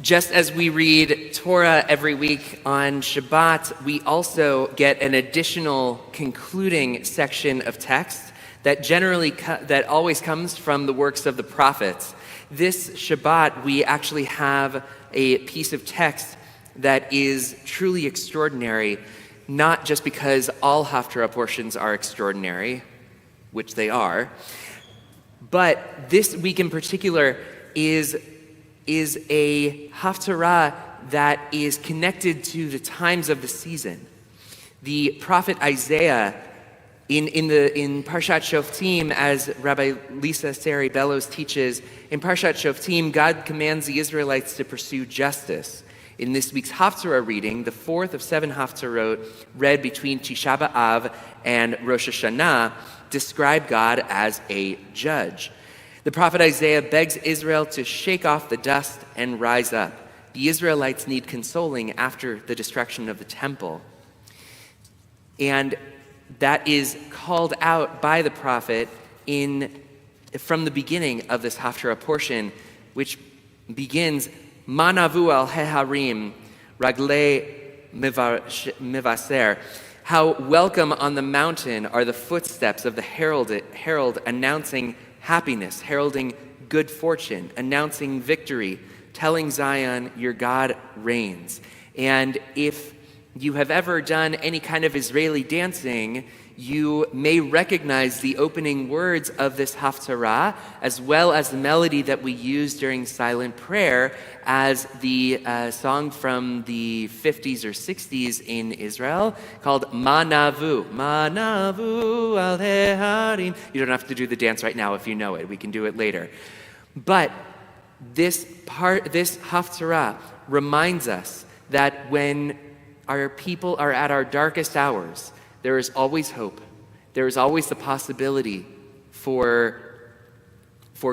Just as we read Torah every week on Shabbat, we also get an additional concluding section of text that always comes from the works of the prophets. This Shabbat, we actually have a piece of text that is truly extraordinary, not just because all Haftarah portions are extraordinary, which they are, but this week in particular is a Haftarah that is connected to the times of the season. The prophet Isaiah, in Parshat Shoftim, as Rabbi Lisa Sari Bellows teaches, in Parshat Shoftim, God commands the Israelites to pursue justice. In this week's Haftarah reading, the fourth of 7 Haftarot read between Tisha B'Av and Rosh Hashanah, describe God as a judge. The prophet Isaiah begs Israel to shake off the dust and rise up. The Israelites need consoling after the destruction of the temple. And that is called out by the prophet from the beginning of this Haftarah portion, which begins, Manavu al heharim, ragle mevaser. How welcome on the mountain are the footsteps of the herald announcing happiness, heralding good fortune, announcing victory, telling Zion, your God reigns. And if you have ever done any kind of Israeli dancing, you may recognize the opening words of this Haftarah, as well as the melody that we use during silent prayer as the song from the 50s or 60s in Israel called Manavu. Manavu al Harim. You don't have to do the dance right now if you know it. We can do it later. But this Haftarah reminds us that when our people are at our darkest hours, there is always hope. There is always the possibility for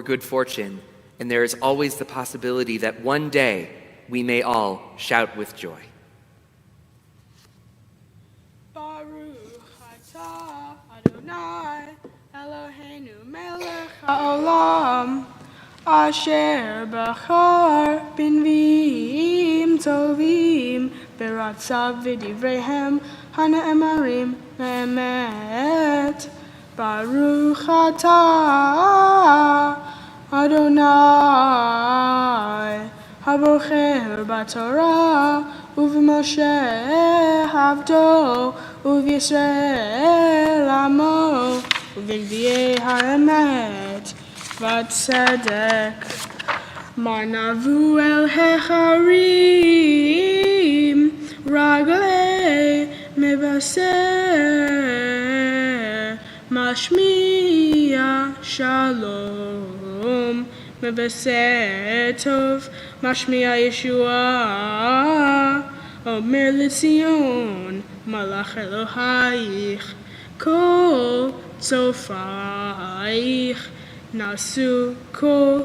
good fortune. And there is always the possibility that one day we may all shout with joy. Baruch atah Adonai Eloheinu melech haolam asher bachar b'nviim tovim beratzav v'divreihem hana'emarim le'emet. Baruch atah Adonai habocher b'Torah u'v'Moshe avdo u'v'Yisrael amo u'v'nviei ha'emet v'tzedek manavu el hecharim raglei מבשר משמיע שלום, מבשר טוב משמיע ישועה, אומר לציון מלאך אלוהיך כל צופייך נעשו כל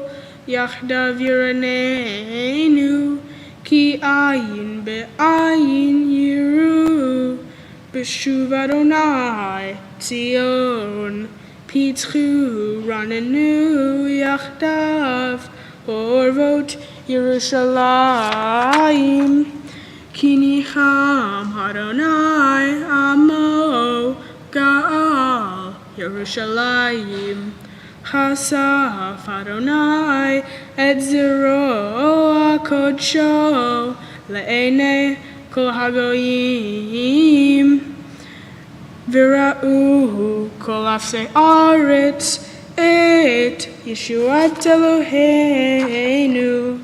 יחדיו ירננו כי עין בעין יראו בשוב אדוני ציון פיתחו רננו יחדיו אורוות ירושלים כי ניחם אדוני עמו גאל ירושלים חשף אדוני את זרועו הקודשו לעיני כל הגויים וראו כל אפסי ארץ את ישועת אלוהינו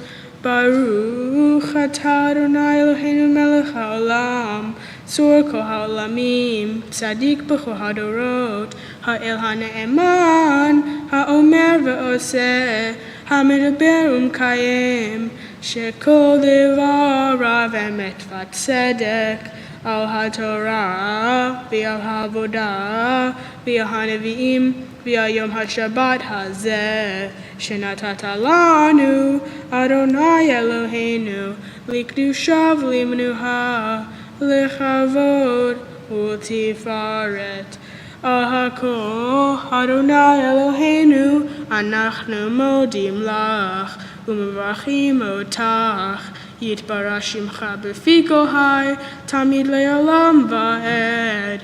ברוך אתה אדוני אלוהינו מלך העולם צור כל העולמים צדיק בכל הדורות האל הנאמן האומר ועושה המדבר ומקיים שכל דבריו אמת וצדק על התורה ועל העבודה ועל הנביאים ועל יום השבת הזה שנתת לנו אדוני אלוהינו לקדושה ולמנוחה לכבוד ולתפארת על הכל אדוני אלוהינו אנחנו מודים לך ומברכים אותך יתברך שמך בפי כל חי תמיד לעולם ועד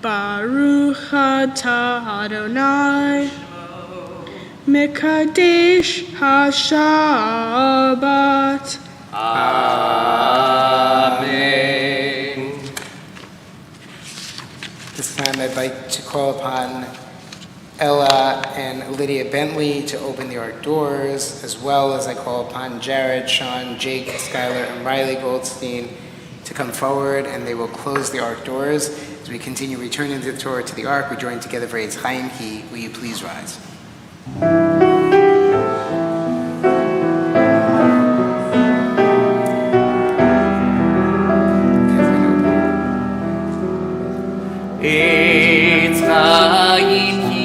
ברוך אתה אדוני מקדש השבת Amen. This time I'd like to call upon Ella and Lydia Bentley to open the art doors, as well as I call upon Jared, Sean, Jake, Skylar, and Riley Goldstein to come forward, and they will close the ark doors. As we continue returning the Torah to the ark, we join together for Eitz Chaim Ki. Will you please rise? Eitz Chaim Ki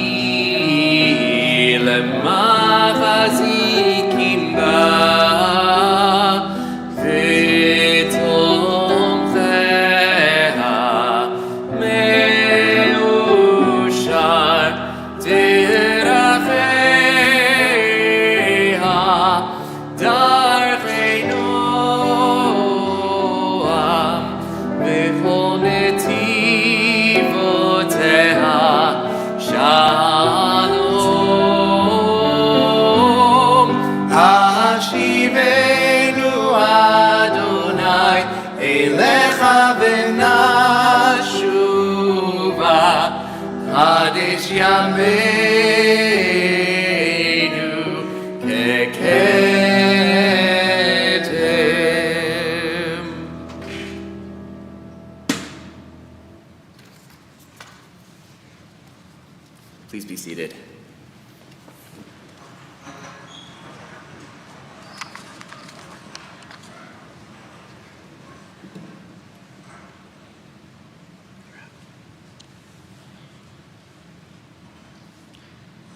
למחזיקים בה ותומכיה מאושר דרכיה דרכי נועם בכל נתיבותיה Hadish Yameinu Keketem. Please be seated.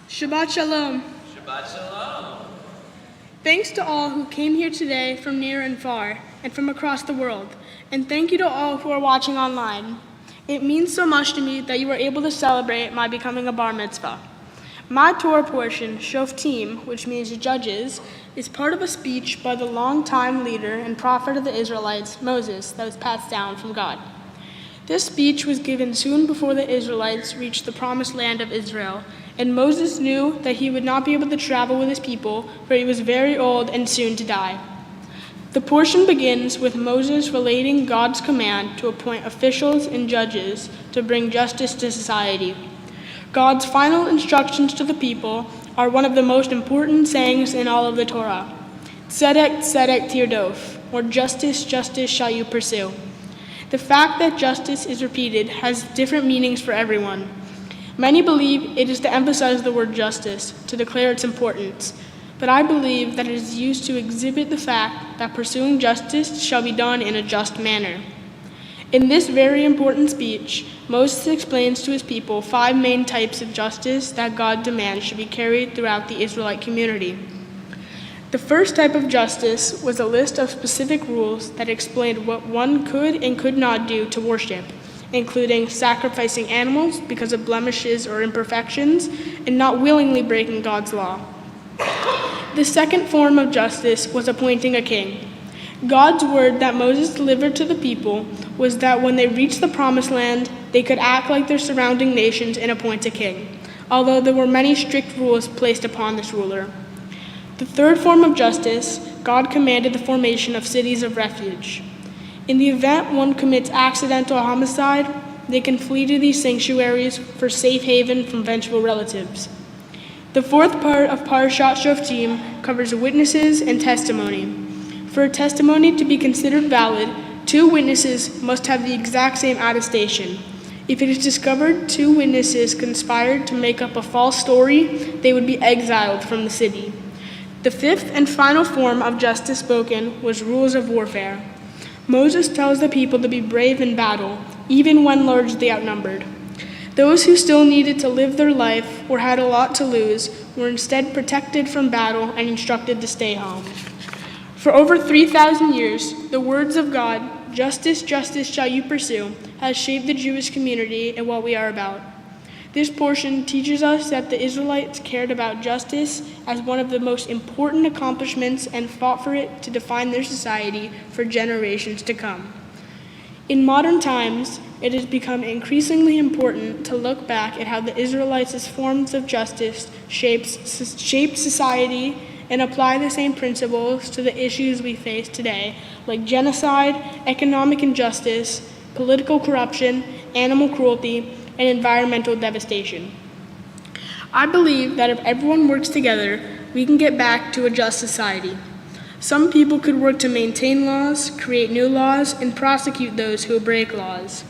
Shabbat Shalom. Shabbat Shalom. Thanks to all who came here today from near and far and from across the world. And thank you to all who are watching online. It means so much to me that you were able to celebrate my becoming a bar mitzvah. My Torah portion, Shoftim, which means judges, is part of a speech by the longtime leader and prophet of the Israelites, Moses, that was passed down from God. This speech was given soon before the Israelites reached the promised land of Israel, and Moses knew that he would not be able to travel with his people, for he was very old and soon to die. The portion begins with Moses relating God's command to appoint officials and judges to bring justice to society. God's final instructions to the people are one of the most important sayings in all of the Torah. Tzedek, tzedek tirdof, or justice, justice shall you pursue. The fact that justice is repeated has different meanings for everyone. Many believe it is to emphasize the word justice, to declare its importance, but I believe that it is used to exhibit the fact that pursuing justice shall be done in a just manner. In this very important speech, Moses explains to his people 5 main types of justice that God demands should be carried throughout the Israelite community. The first type of justice was a list of specific rules that explained what one could and could not do to worship, including sacrificing animals because of blemishes or imperfections, and not willingly breaking God's law. The second form of justice was appointing a king. God's word that Moses delivered to the people was that when they reached the promised land, they could act like their surrounding nations and appoint a king, although there were many strict rules placed upon this ruler. The third form of justice, God commanded the formation of cities of refuge. In the event one commits accidental homicide, they can flee to these sanctuaries for safe haven from vengeful relatives. The fourth part of Parashat Shoftim covers witnesses and testimony. For a testimony to be considered valid, 2 witnesses must have the exact same attestation. If it is discovered 2 witnesses conspired to make up a false story, they would be exiled from the city. The fifth and final form of justice spoken was rules of warfare. Moses tells the people to be brave in battle, even when largely outnumbered. Those who still needed to live their life or had a lot to lose were instead protected from battle and instructed to stay home. For over 3,000 years, the words of God, justice, justice shall you pursue, has shaped the Jewish community and what we are about. This portion teaches us that the Israelites cared about justice as one of the most important accomplishments and fought for it to define their society for generations to come. In modern times, it has become increasingly important to look back at how the Israelites' forms of justice shaped society and apply the same principles to the issues we face today, like genocide, economic injustice, political corruption, animal cruelty, and environmental devastation. I believe that if everyone works together, we can get back to a just society. Some people could work to maintain laws, create new laws, and prosecute those who break laws.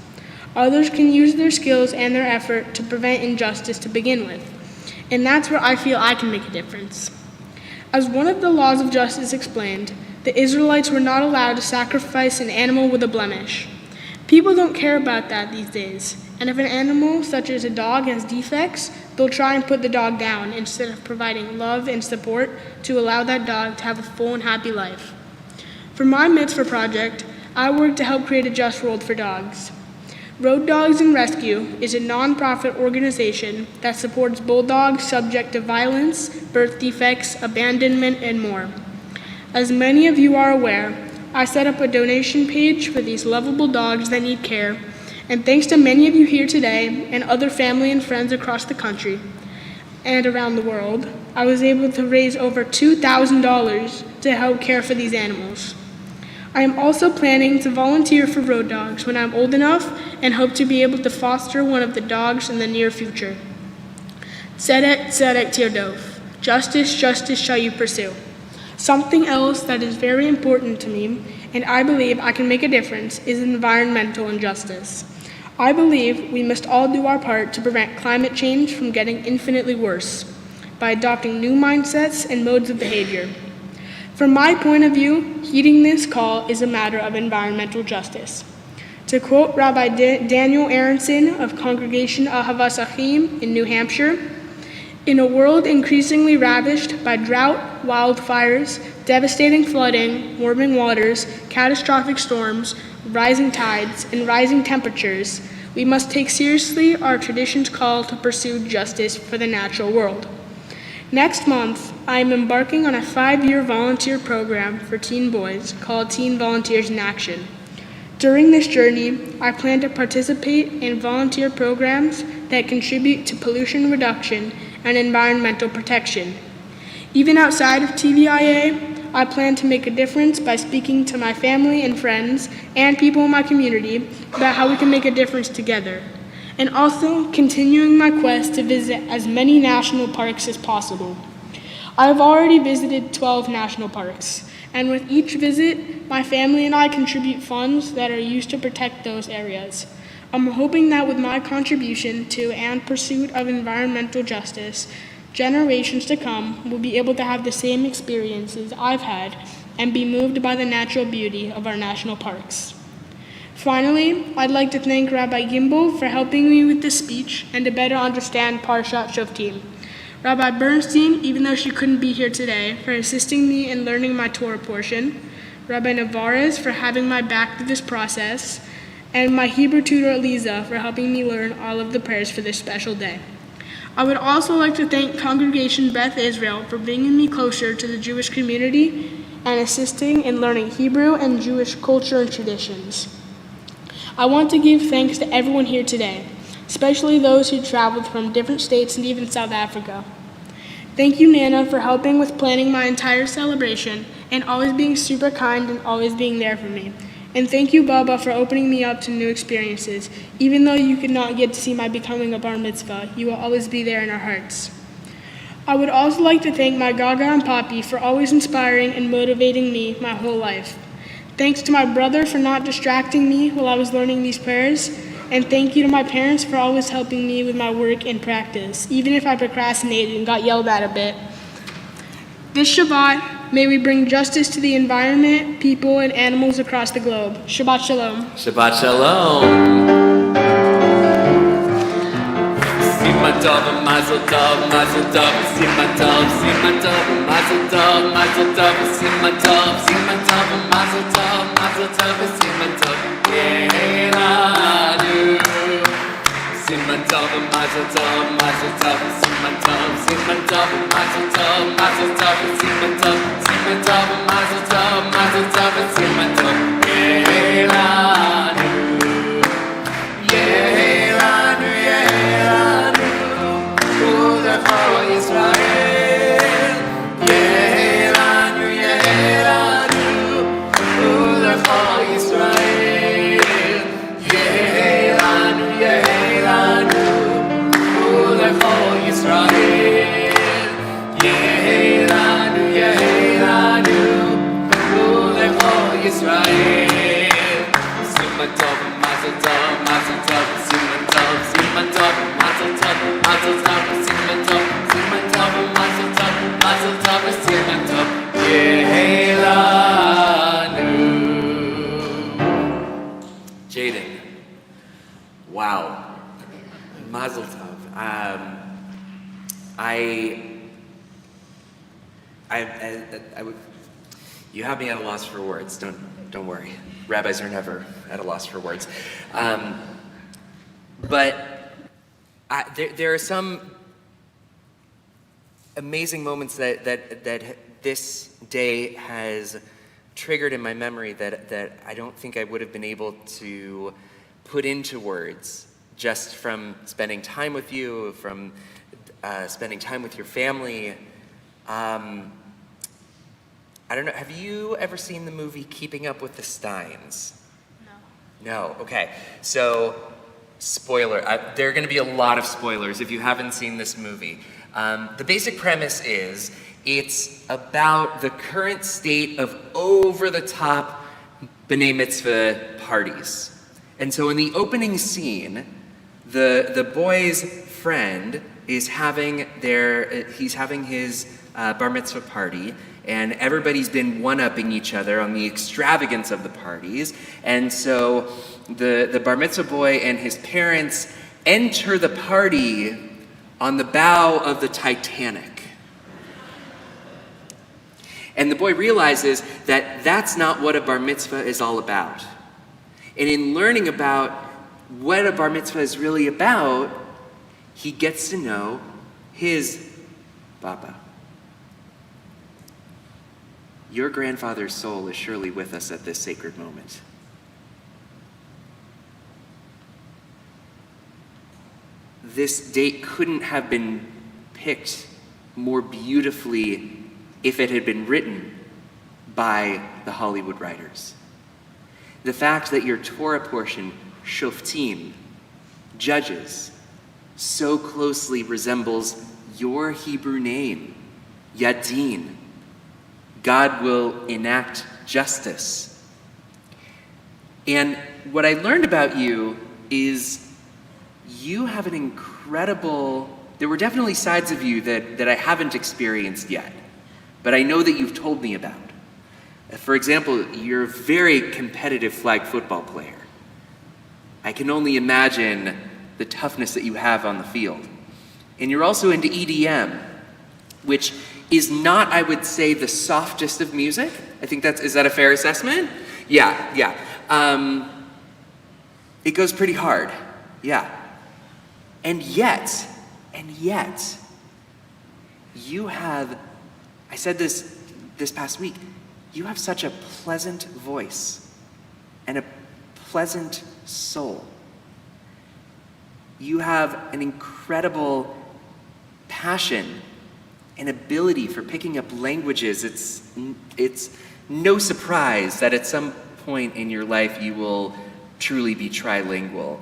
Others can use their skills and their effort to prevent injustice to begin with. And that's where I feel I can make a difference. As one of the laws of justice explained, the Israelites were not allowed to sacrifice an animal with a blemish. People don't care about that these days, and if an animal, such as a dog, has defects, they'll try and put the dog down instead of providing love and support to allow that dog to have a full and happy life. For my mitzvah project, I work to help create a just world for dogs. Road Dogs and Rescue is a nonprofit organization that supports bulldogs subject to violence, birth defects, abandonment, and more. As many of you are aware, I set up a donation page for these lovable dogs that need care, and thanks to many of you here today and other family and friends across the country and around the world, I was able to raise over $2,000 to help care for these animals. I am also planning to volunteer for road dogs when I'm old enough and hope to be able to foster one of the dogs in the near future. Tzedek, tzedek tirdov. Justice, justice shall you pursue. Something else that is very important to me, and I believe I can make a difference, is environmental injustice. I believe we must all do our part to prevent climate change from getting infinitely worse by adopting new mindsets and modes of behavior. From my point of view, heeding this call is a matter of environmental justice. To quote Rabbi Daniel Aronson of Congregation Ahavas Achim in New Hampshire, "In a world increasingly ravished by drought, wildfires, devastating flooding, warming waters, catastrophic storms, rising tides, and rising temperatures, we must take seriously our tradition's call to pursue justice for the natural world." Next month, I am embarking on a 5-year volunteer program for teen boys called Teen Volunteers in Action. During this journey, I plan to participate in volunteer programs that contribute to pollution reduction and environmental protection. Even outside of TVIA, I plan to make a difference by speaking to my family and friends and people in my community about how we can make a difference together, and also continuing my quest to visit as many national parks as possible. I have already visited 12 national parks, and with each visit, my family and I contribute funds that are used to protect those areas. I'm hoping that with my contribution to and pursuit of environmental justice, generations to come will be able to have the same experiences I've had and be moved by the natural beauty of our national parks. Finally, I'd like to thank Rabbi Gimbel for helping me with this speech and to better understand Parshat Shoftim. Rabbi Bernstein, even though she couldn't be here today, for assisting me in learning my Torah portion, Rabbi Navarez for having my back through this process, and my Hebrew tutor Eliza for helping me learn all of the prayers for this special day. I would also like to thank Congregation Beth Israel for bringing me closer to the Jewish community and assisting in learning Hebrew and Jewish culture and traditions. I want to give thanks to everyone here today, especially those who traveled from different states and even South Africa. Thank you, Nana, for helping with planning my entire celebration and always being super kind and always being there for me. And thank you, Baba, for opening me up to new experiences. Even though you could not get to see my becoming a bar mitzvah, you will always be there in our hearts. I would also like to thank my Gaga and Papi for always inspiring and motivating me my whole life. Thanks to my brother for not distracting me while I was learning these prayers. And thank you to my parents for always helping me with my work and practice, even if I procrastinated and got yelled at a bit. This Shabbat, may we bring justice to the environment, people, and animals across the globe. Shabbat Shalom. Shabbat Shalom. Siman tov, mazel tov, mazel tov, siman tov, mazel tov, mazel tov, siman tov, mazel tov, siman tov, Yehelanu. Siman tov, mazel tov, siman tov, mazel tov, siman tov, mazel tov, siman tov, Yehelanu. Yehelanu, Yehelanu, Ulecha Yisrael. Yehelanu, Yehelanu, Ulecha Yisrael. Yehelanu, Yehelanu, Ulecha Yisrael. Yehelanu, Yehelanu, Ulecha Yisrael. Siman tov, mazel tov, mazel tov, siman tov, siman tov, mazel tov, mazel tov, siman tov, mazel tov, mazel tov, siman tov, Yehelanu. Jaden, wow, mazel tov. You have me at a loss for words. Don't worry. Rabbis are never at a loss for words. But there are some amazing moments that this day has triggered in my memory that I don't think I would have been able to put into words just from spending time with you, from spending time with your family. I don't know, have you ever seen the movie Keeping Up with the Steins? No, okay. So, spoiler, there are going to be a lot of spoilers if you haven't seen this movie. The basic premise is it's about the current state of over-the-top B'nai Mitzvah parties. And so in the opening scene, the boy's friend is having his bar mitzvah party, and everybody's been one-upping each other on the extravagance of the parties. And so the bar mitzvah boy and his parents enter the party on the bow of the Titanic. And the boy realizes that that's not what a bar mitzvah is all about. And in learning about what a bar mitzvah is really about, he gets to know his Baba. Your grandfather's soul is surely with us at this sacred moment. This date couldn't have been picked more beautifully if it had been written by the Hollywood writers. The fact that your Torah portion, Shoftim, Judges, so closely resembles your Hebrew name, Yadin, God will enact justice. And what I learned about you is you have an incredible, there were definitely sides of you that I haven't experienced yet, but I know that you've told me about. For example, you're a very competitive flag football player. I can only imagine the toughness that you have on the field. And you're also into EDM, which is not, I would say, the softest of music. I think is that a fair assessment? Yeah. It goes pretty hard, yeah. And yet, you have, I said this past week, you have such a pleasant voice and a pleasant soul. You have an incredible passion and ability for picking up languages. It's no surprise that at some point in your life you will truly be trilingual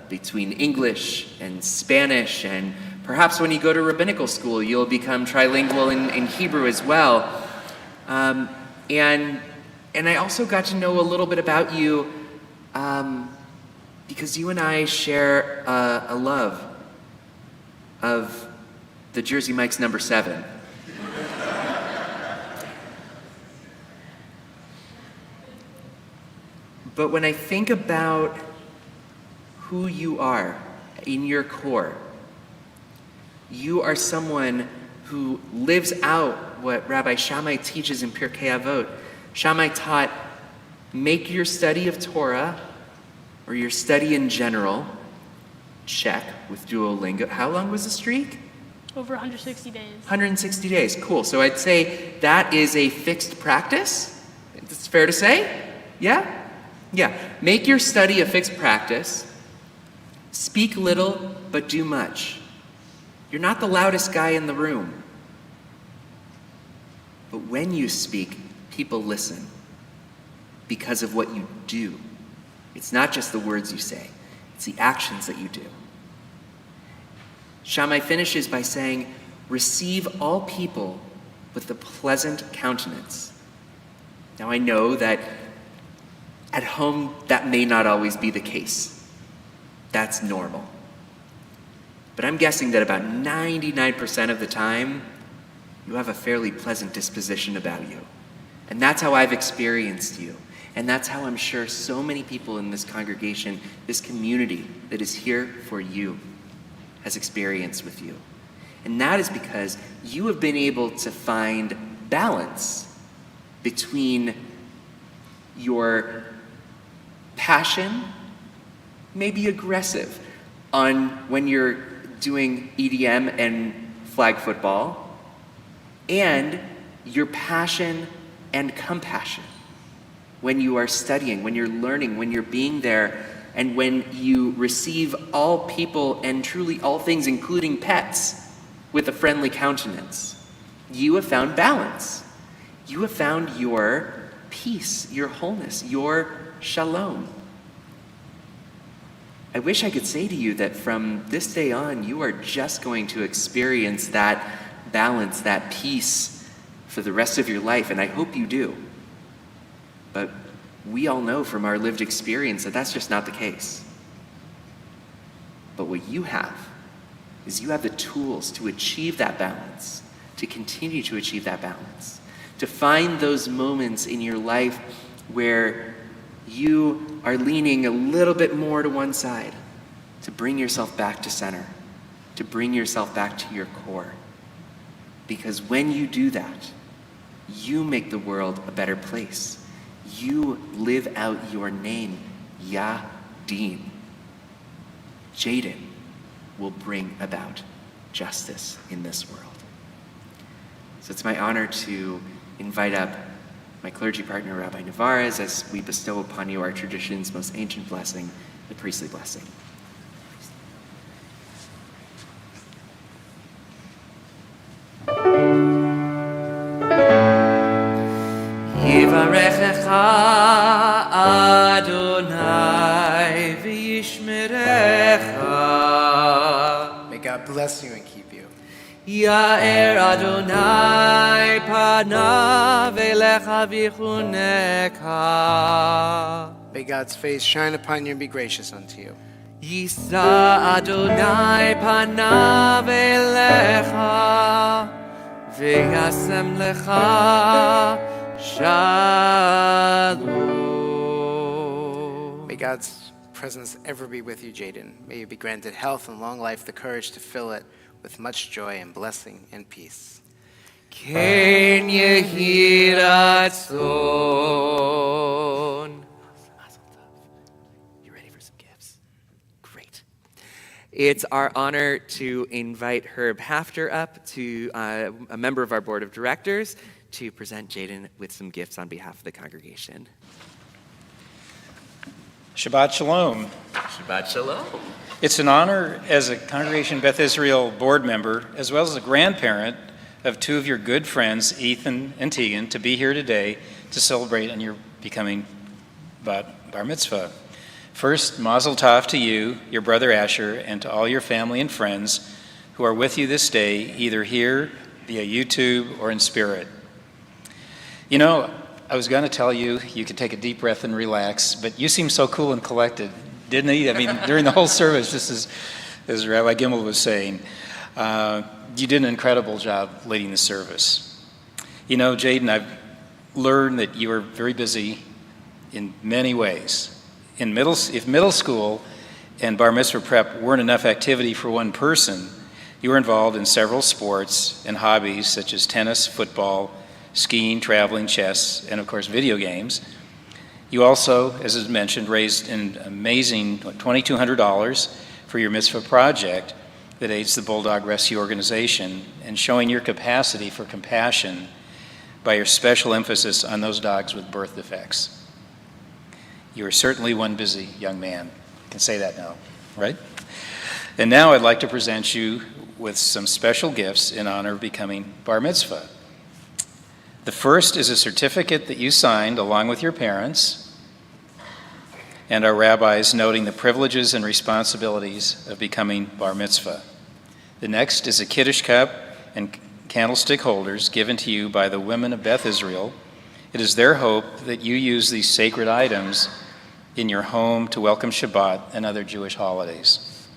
between English and Spanish, and perhaps when you go to rabbinical school you'll become trilingual in Hebrew as well. And I also got to know a little bit about you because you and I share a love of the Jersey Mike's number 7. But when I think about who you are in your core, you are someone who lives out what Rabbi Shammai teaches in Pirkei Avot. Shammai taught, make your study of Torah, or your study in general, check with Duolingo. How long was the streak? Over 160 days. 160 days, cool. So I'd say that is a fixed practice. It's fair to say? Yeah? Yeah. Make your study a fixed practice. Speak little, but do much. You're not the loudest guy in the room. But when you speak, people listen because of what you do. It's not just the words you say, it's the actions that you do. Shammai finishes by saying, receive all people with a pleasant countenance. Now I know that at home that may not always be the case. That's normal. But I'm guessing that about 99% of the time, you have a fairly pleasant disposition about you. And that's how I've experienced you. And that's how I'm sure so many people in this congregation, this community that is here for you, has experienced with you. And that is because you have been able to find balance between your passion, maybe aggressive, on when you're doing EDM and flag football, and your passion and compassion when you are studying, when you're learning, when you're being there, and when you receive all people and truly all things, including pets, with a friendly countenance. You have found balance. You have found your peace, your wholeness, your shalom. I wish I could say to you that from this day on, you are just going to experience that balance, that peace for the rest of your life, and I hope you do. But we all know from our lived experience that that's just not the case. But what you have is you have the tools to achieve that balance, to continue to achieve that balance, to find those moments in your life where you are leaning a little bit more to one side, to bring yourself back to center, to bring yourself back to your core. Because when you do that, you make the world a better place. You live out your name, Yadin. Jaden will bring about justice in this world. So it's my honor to invite up my clergy partner, Rabbi Navarez, as we bestow upon you our tradition's most ancient blessing, the priestly blessing. Yivarechecha Adonai v'yishmerecha. May God bless you and keep you. Ya'er Adonai panav elecha v'chuneka. May God's face shine upon you and be gracious unto you. Yisa Adonai panav elecha v'yasem lecha shalom. May God's presence ever be with you, Jaden. May you be granted health and long life, the courage to fill it with much joy and blessing and peace. Ken yehi ratzon. You ready for some gifts? Great. It's our honor to invite Herb Hafter up, to a member of our board of directors, to present Jaden with some gifts on behalf of the congregation. Shabbat Shalom. Shabbat Shalom. It's an honor as a Congregation Beth Israel board member, as well as a grandparent of two of your good friends, Ethan and Tegan, to be here today to celebrate on your becoming bar mitzvah. First, mazel tov to you, your brother Asher, and to all your family and friends who are with you this day, either here, via YouTube, or in spirit. You know, I was going to tell you, you could take a deep breath and relax, but you seem so cool and collected, didn't he? I mean, during the whole service, just as Rabbi Gimel was saying, you did an incredible job leading the service. You know, Jaden, I've learned that you are very busy in many ways. If middle school and bar mitzvah prep weren't enough activity for one person, you were involved in several sports and hobbies such as tennis, football, skiing, traveling, chess, and of course video games. You also, as is mentioned, raised an amazing $2,200 for your mitzvah project that aids the Bulldog Rescue Organization, and showing your capacity for compassion by your special emphasis on those dogs with birth defects. You are certainly one busy young man. I can say that now, right? And now I'd like to present you with some special gifts in honor of becoming bar mitzvah. The first is a certificate that you signed along with your parents and our rabbis, noting the privileges and responsibilities of becoming bar mitzvah. The next is a Kiddush cup and candlestick holders given to you by the women of Beth Israel. It is their hope that you use these sacred items in your home to welcome Shabbat and other Jewish holidays.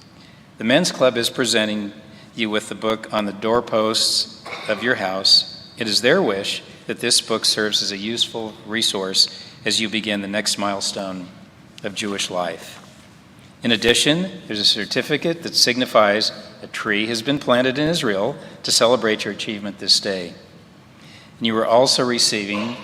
The Men's Club is presenting you with the book on the doorposts of your house. It is their wish that this book serves as a useful resource as you begin the next milestone of Jewish life. In addition, there's a certificate that signifies a tree has been planted in Israel to celebrate your achievement this day. And you are also receiving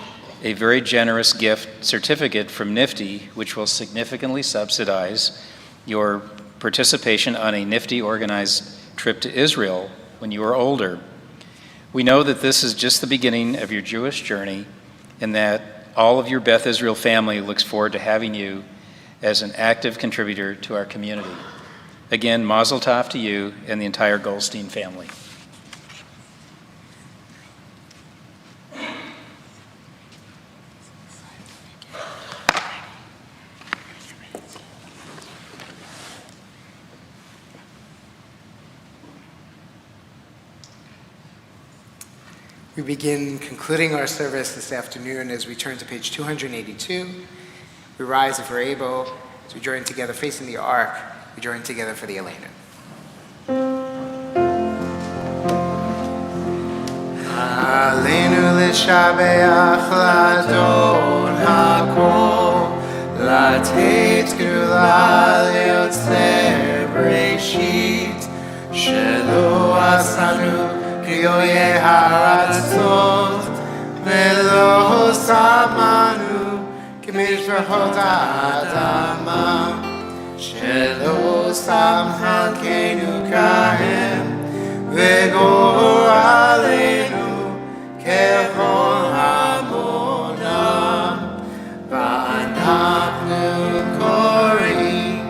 a very generous gift certificate from Nifty, which will significantly subsidize your participation on a Nifty organized trip to Israel when you are older. We know that this is just the beginning of your Jewish journey, and that all of your Beth Israel family looks forward to having you as an active contributor to our community. Again, mazel tov to you and the entire Goldstein family. We begin concluding our service this afternoon as we turn to page 282. We rise if we're able, as we join together facing the ark. We join together for the Elena. Aleinu l'shabeach l'adon hakol, לתת גאולה ליוצר בראשית, שלא עשנו כאויי הרצות, ולא שמנו כמשפחות האדמה, שלא שם חלקנו כהם, וגורלנו ככל המונם. ואנחנו קוראים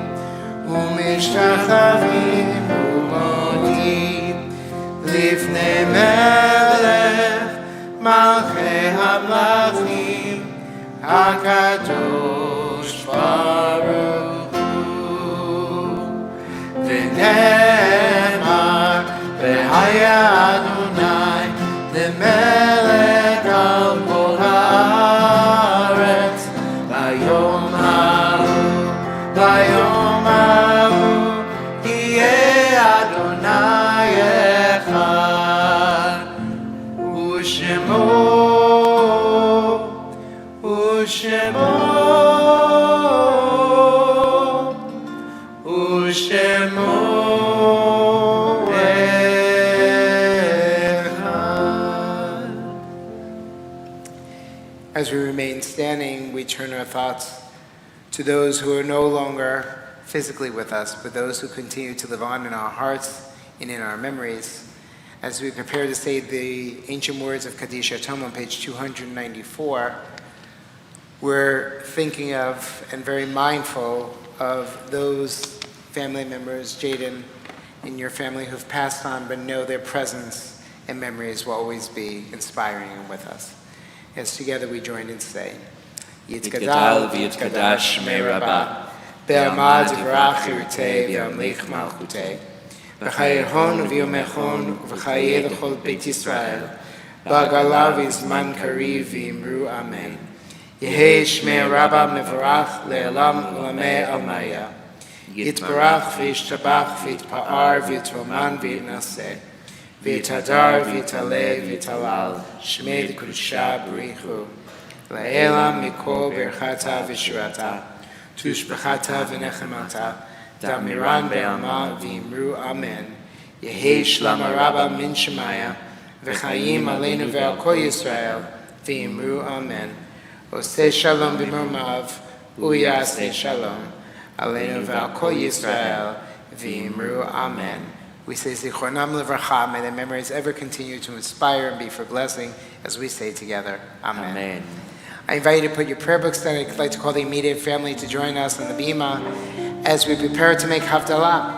ומשתחווים ומודים לפני מלך מלכי המלכים הקדוש ברוך הוא. ונאמר והיה אדוני למלך על כל הארץ ביום ההוא יהיה אדוני אחד, ושמו אחד. As we remain standing, we turn our thoughts to those who are no longer physically with us, but those who continue to live on in our hearts and in our memories. As we prepare to say the ancient words of Kaddish Yatom on page 294, we're thinking of and very mindful of those family members, Jaden, in your family who've passed on, but know their presence and memories will always be inspiring and with us. As together we join in saying, Yitgadal v'yitgadash shmei Rabbah, Be'amad v'rach yirtei v'amlich malchutei, v'chayirhon v'yomechon v'chayir l'chol Beit Israel, ba'gala v'zman kariv v'imru amen. Yehei shmei Rabbah mevarach le'elam u'lamei almaya. Yitbarach v'yishtabach v'yitpa'ar v'yitroman v'yitnaseh. V'yitadar v'yitaleh v'yitalal shmei l'kudusha b'richu. La'elam mikol berchata v'shurata. Tushbachata v'nechemata. Damiran be'alma v'imru amen. Yehei shlama Rabbah min shemaya. V'chayim aleinu ve'al kol Yisrael v'imru amen. Oseh shalom b'mormav u'yaseh shalom. Aleinu ve'al kol Yisrael v'imru amen. We say zichronam levracha, may their memories ever continue to inspire and be for blessing as we say together, amen. Amen. I invite you to put your prayer books down. I'd like to call the immediate family to join us on the bima as we prepare to make Havdalah.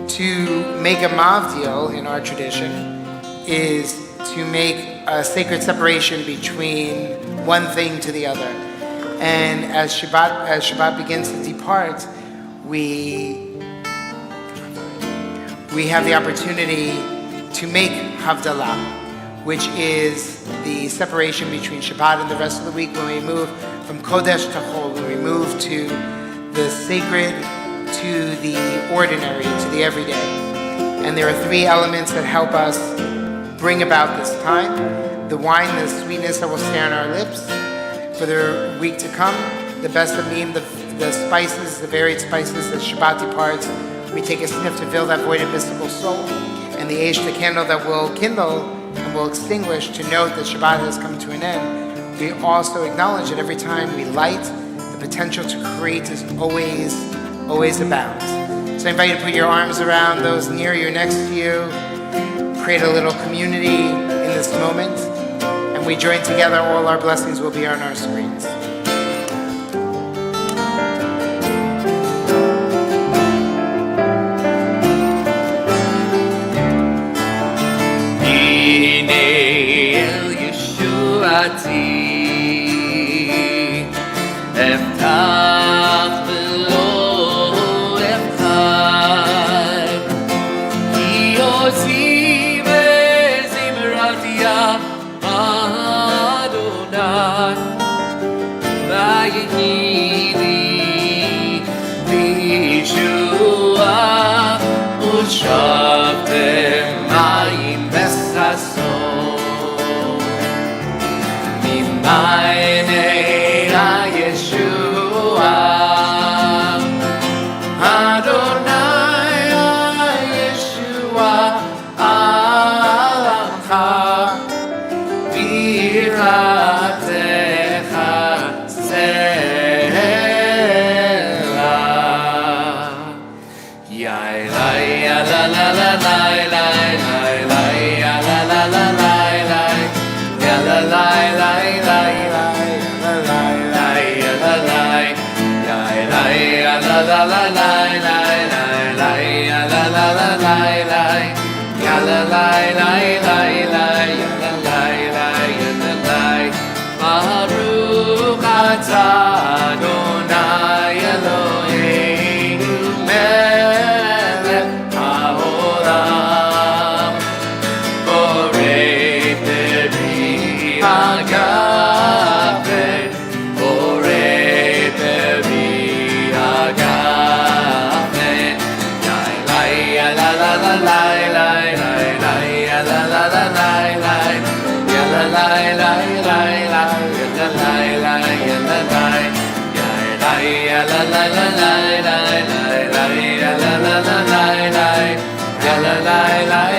To make a mavdil in our tradition is to make a sacred separation between one thing to the other. And as Shabbat begins to depart, we have the opportunity to make Havdalah, which is the separation between Shabbat and the rest of the week when we move from Kodesh to Chol, when we move to the sacred, to the ordinary, to the everyday. And there are three elements that help us bring about this time. The wine, the sweetness that will stay on our lips for the week to come, the besamim, the spices, the varied spices that Shabbat departs. We take a sniff to fill that void mystical soul, and the Eish, the candle that will kindle and will extinguish to note that Shabbat has come to an end. We also acknowledge that every time we light, the potential to create is always abounds. So I invite you to put your arms around those near you, next to you, create a little community in this moment, and we join together. All our blessings will be on our screens. Eftach v'lo efchad, ki ozi ושבתם מים בששון. ממעייני הישועה אדוני הישועה עמך בירתך סלע. La la la la la la la la la la la la la ya la la la la la la la la ya la la ya la ya la la la la la la ya la la la la la ya la la la la la ya la la la ya la la Baruch atah Adonai Eloheinu melech haolam borei peri agape borei peri agape ya la la la la la la la ya la la la la la ya la la la la la ya la la la ya la la ya la la la la la la ya la la la la la ya la la la la la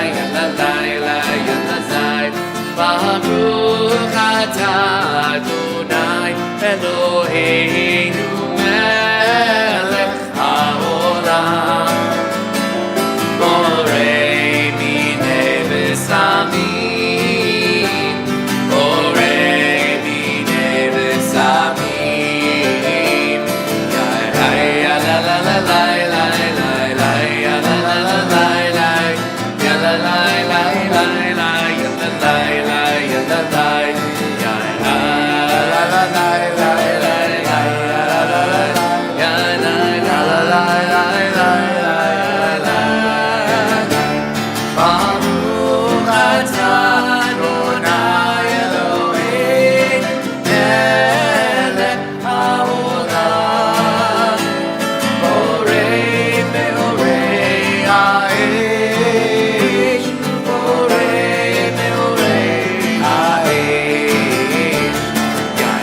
ya la la la ya la la Baruch atah Adonai Eloheinu melech haolam borei minei besamim borei minei besamim ya la la la la la la ya la la la la la ya la la la la la ya la la la ya la la ya la la la la la ya la la la la Baruch atah Adonai Eloheinu melech haolam borei meorei ha'esh borei meorei ha'esh ya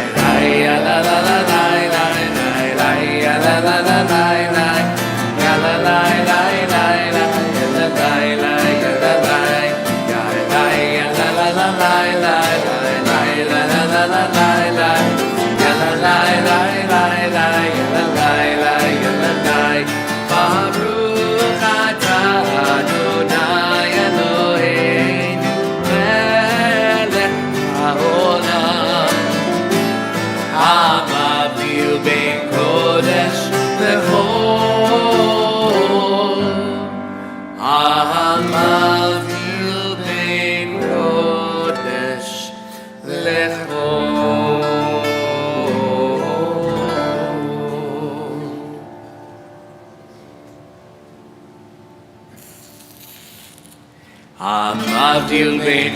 la la la la la la ya la la la la la ya la la la la la ya la la la ya la la ya la la la la la la la la la la la la ya la la la la la ya la la la ya la la Baruch atah Adonai Eloheinu melech haolam המבדיל בין קודש לחול המבדיל בין קודש לחול המבדיל בין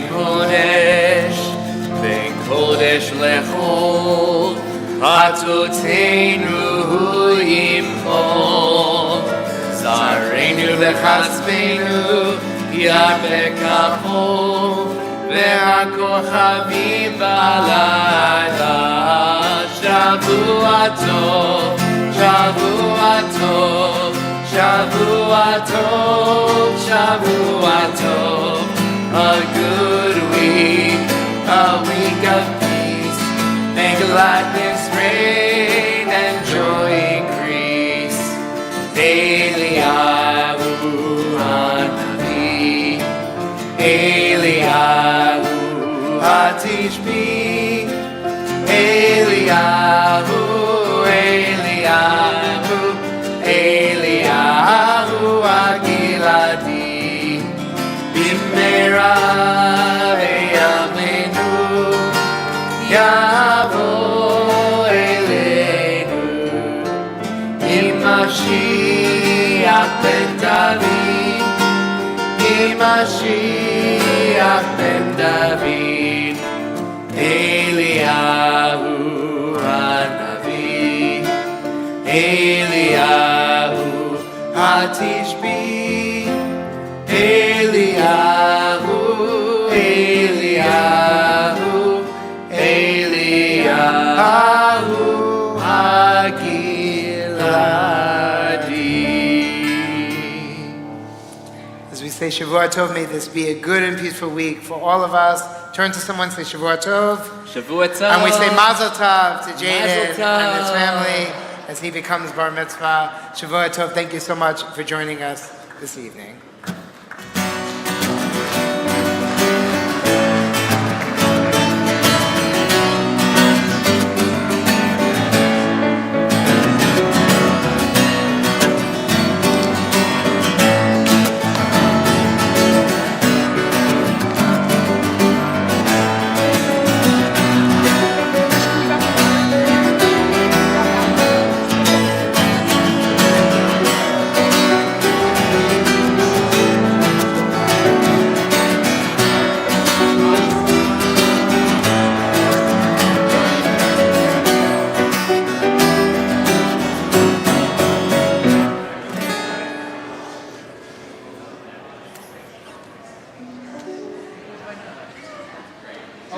קודש לחול חטאותינו הוא ימחול זרענו וחספנו ירבה כחול והכוכבים בלילה שבוע טוב שבוע טוב שבוע טוב שבוע טוב a good week a week of peace may gladness reign and joy increase Eliyahu Hanavi Eliyahu Hatishbi Eliyahu Eliyahu Eliyahu Agiladi Bimera Yamenu Yavo Elenu Mashiach ben David, Mashiach ben David, Eliyahu Hanavi, Eliyahu Hatishbi, Eliyahu, Eliyahu, Eliyahu, Hagiladi. As we say Shavua Tov, may this be a good and peaceful week for all of us. Turn to someone, say Shavua Tov. Shavua Tov. And we say Mazel Tov to Jaden Mazel Tov. and his family as he becomes Bar Mitzvah. Shavua Tov, thank you so much for joining us this evening.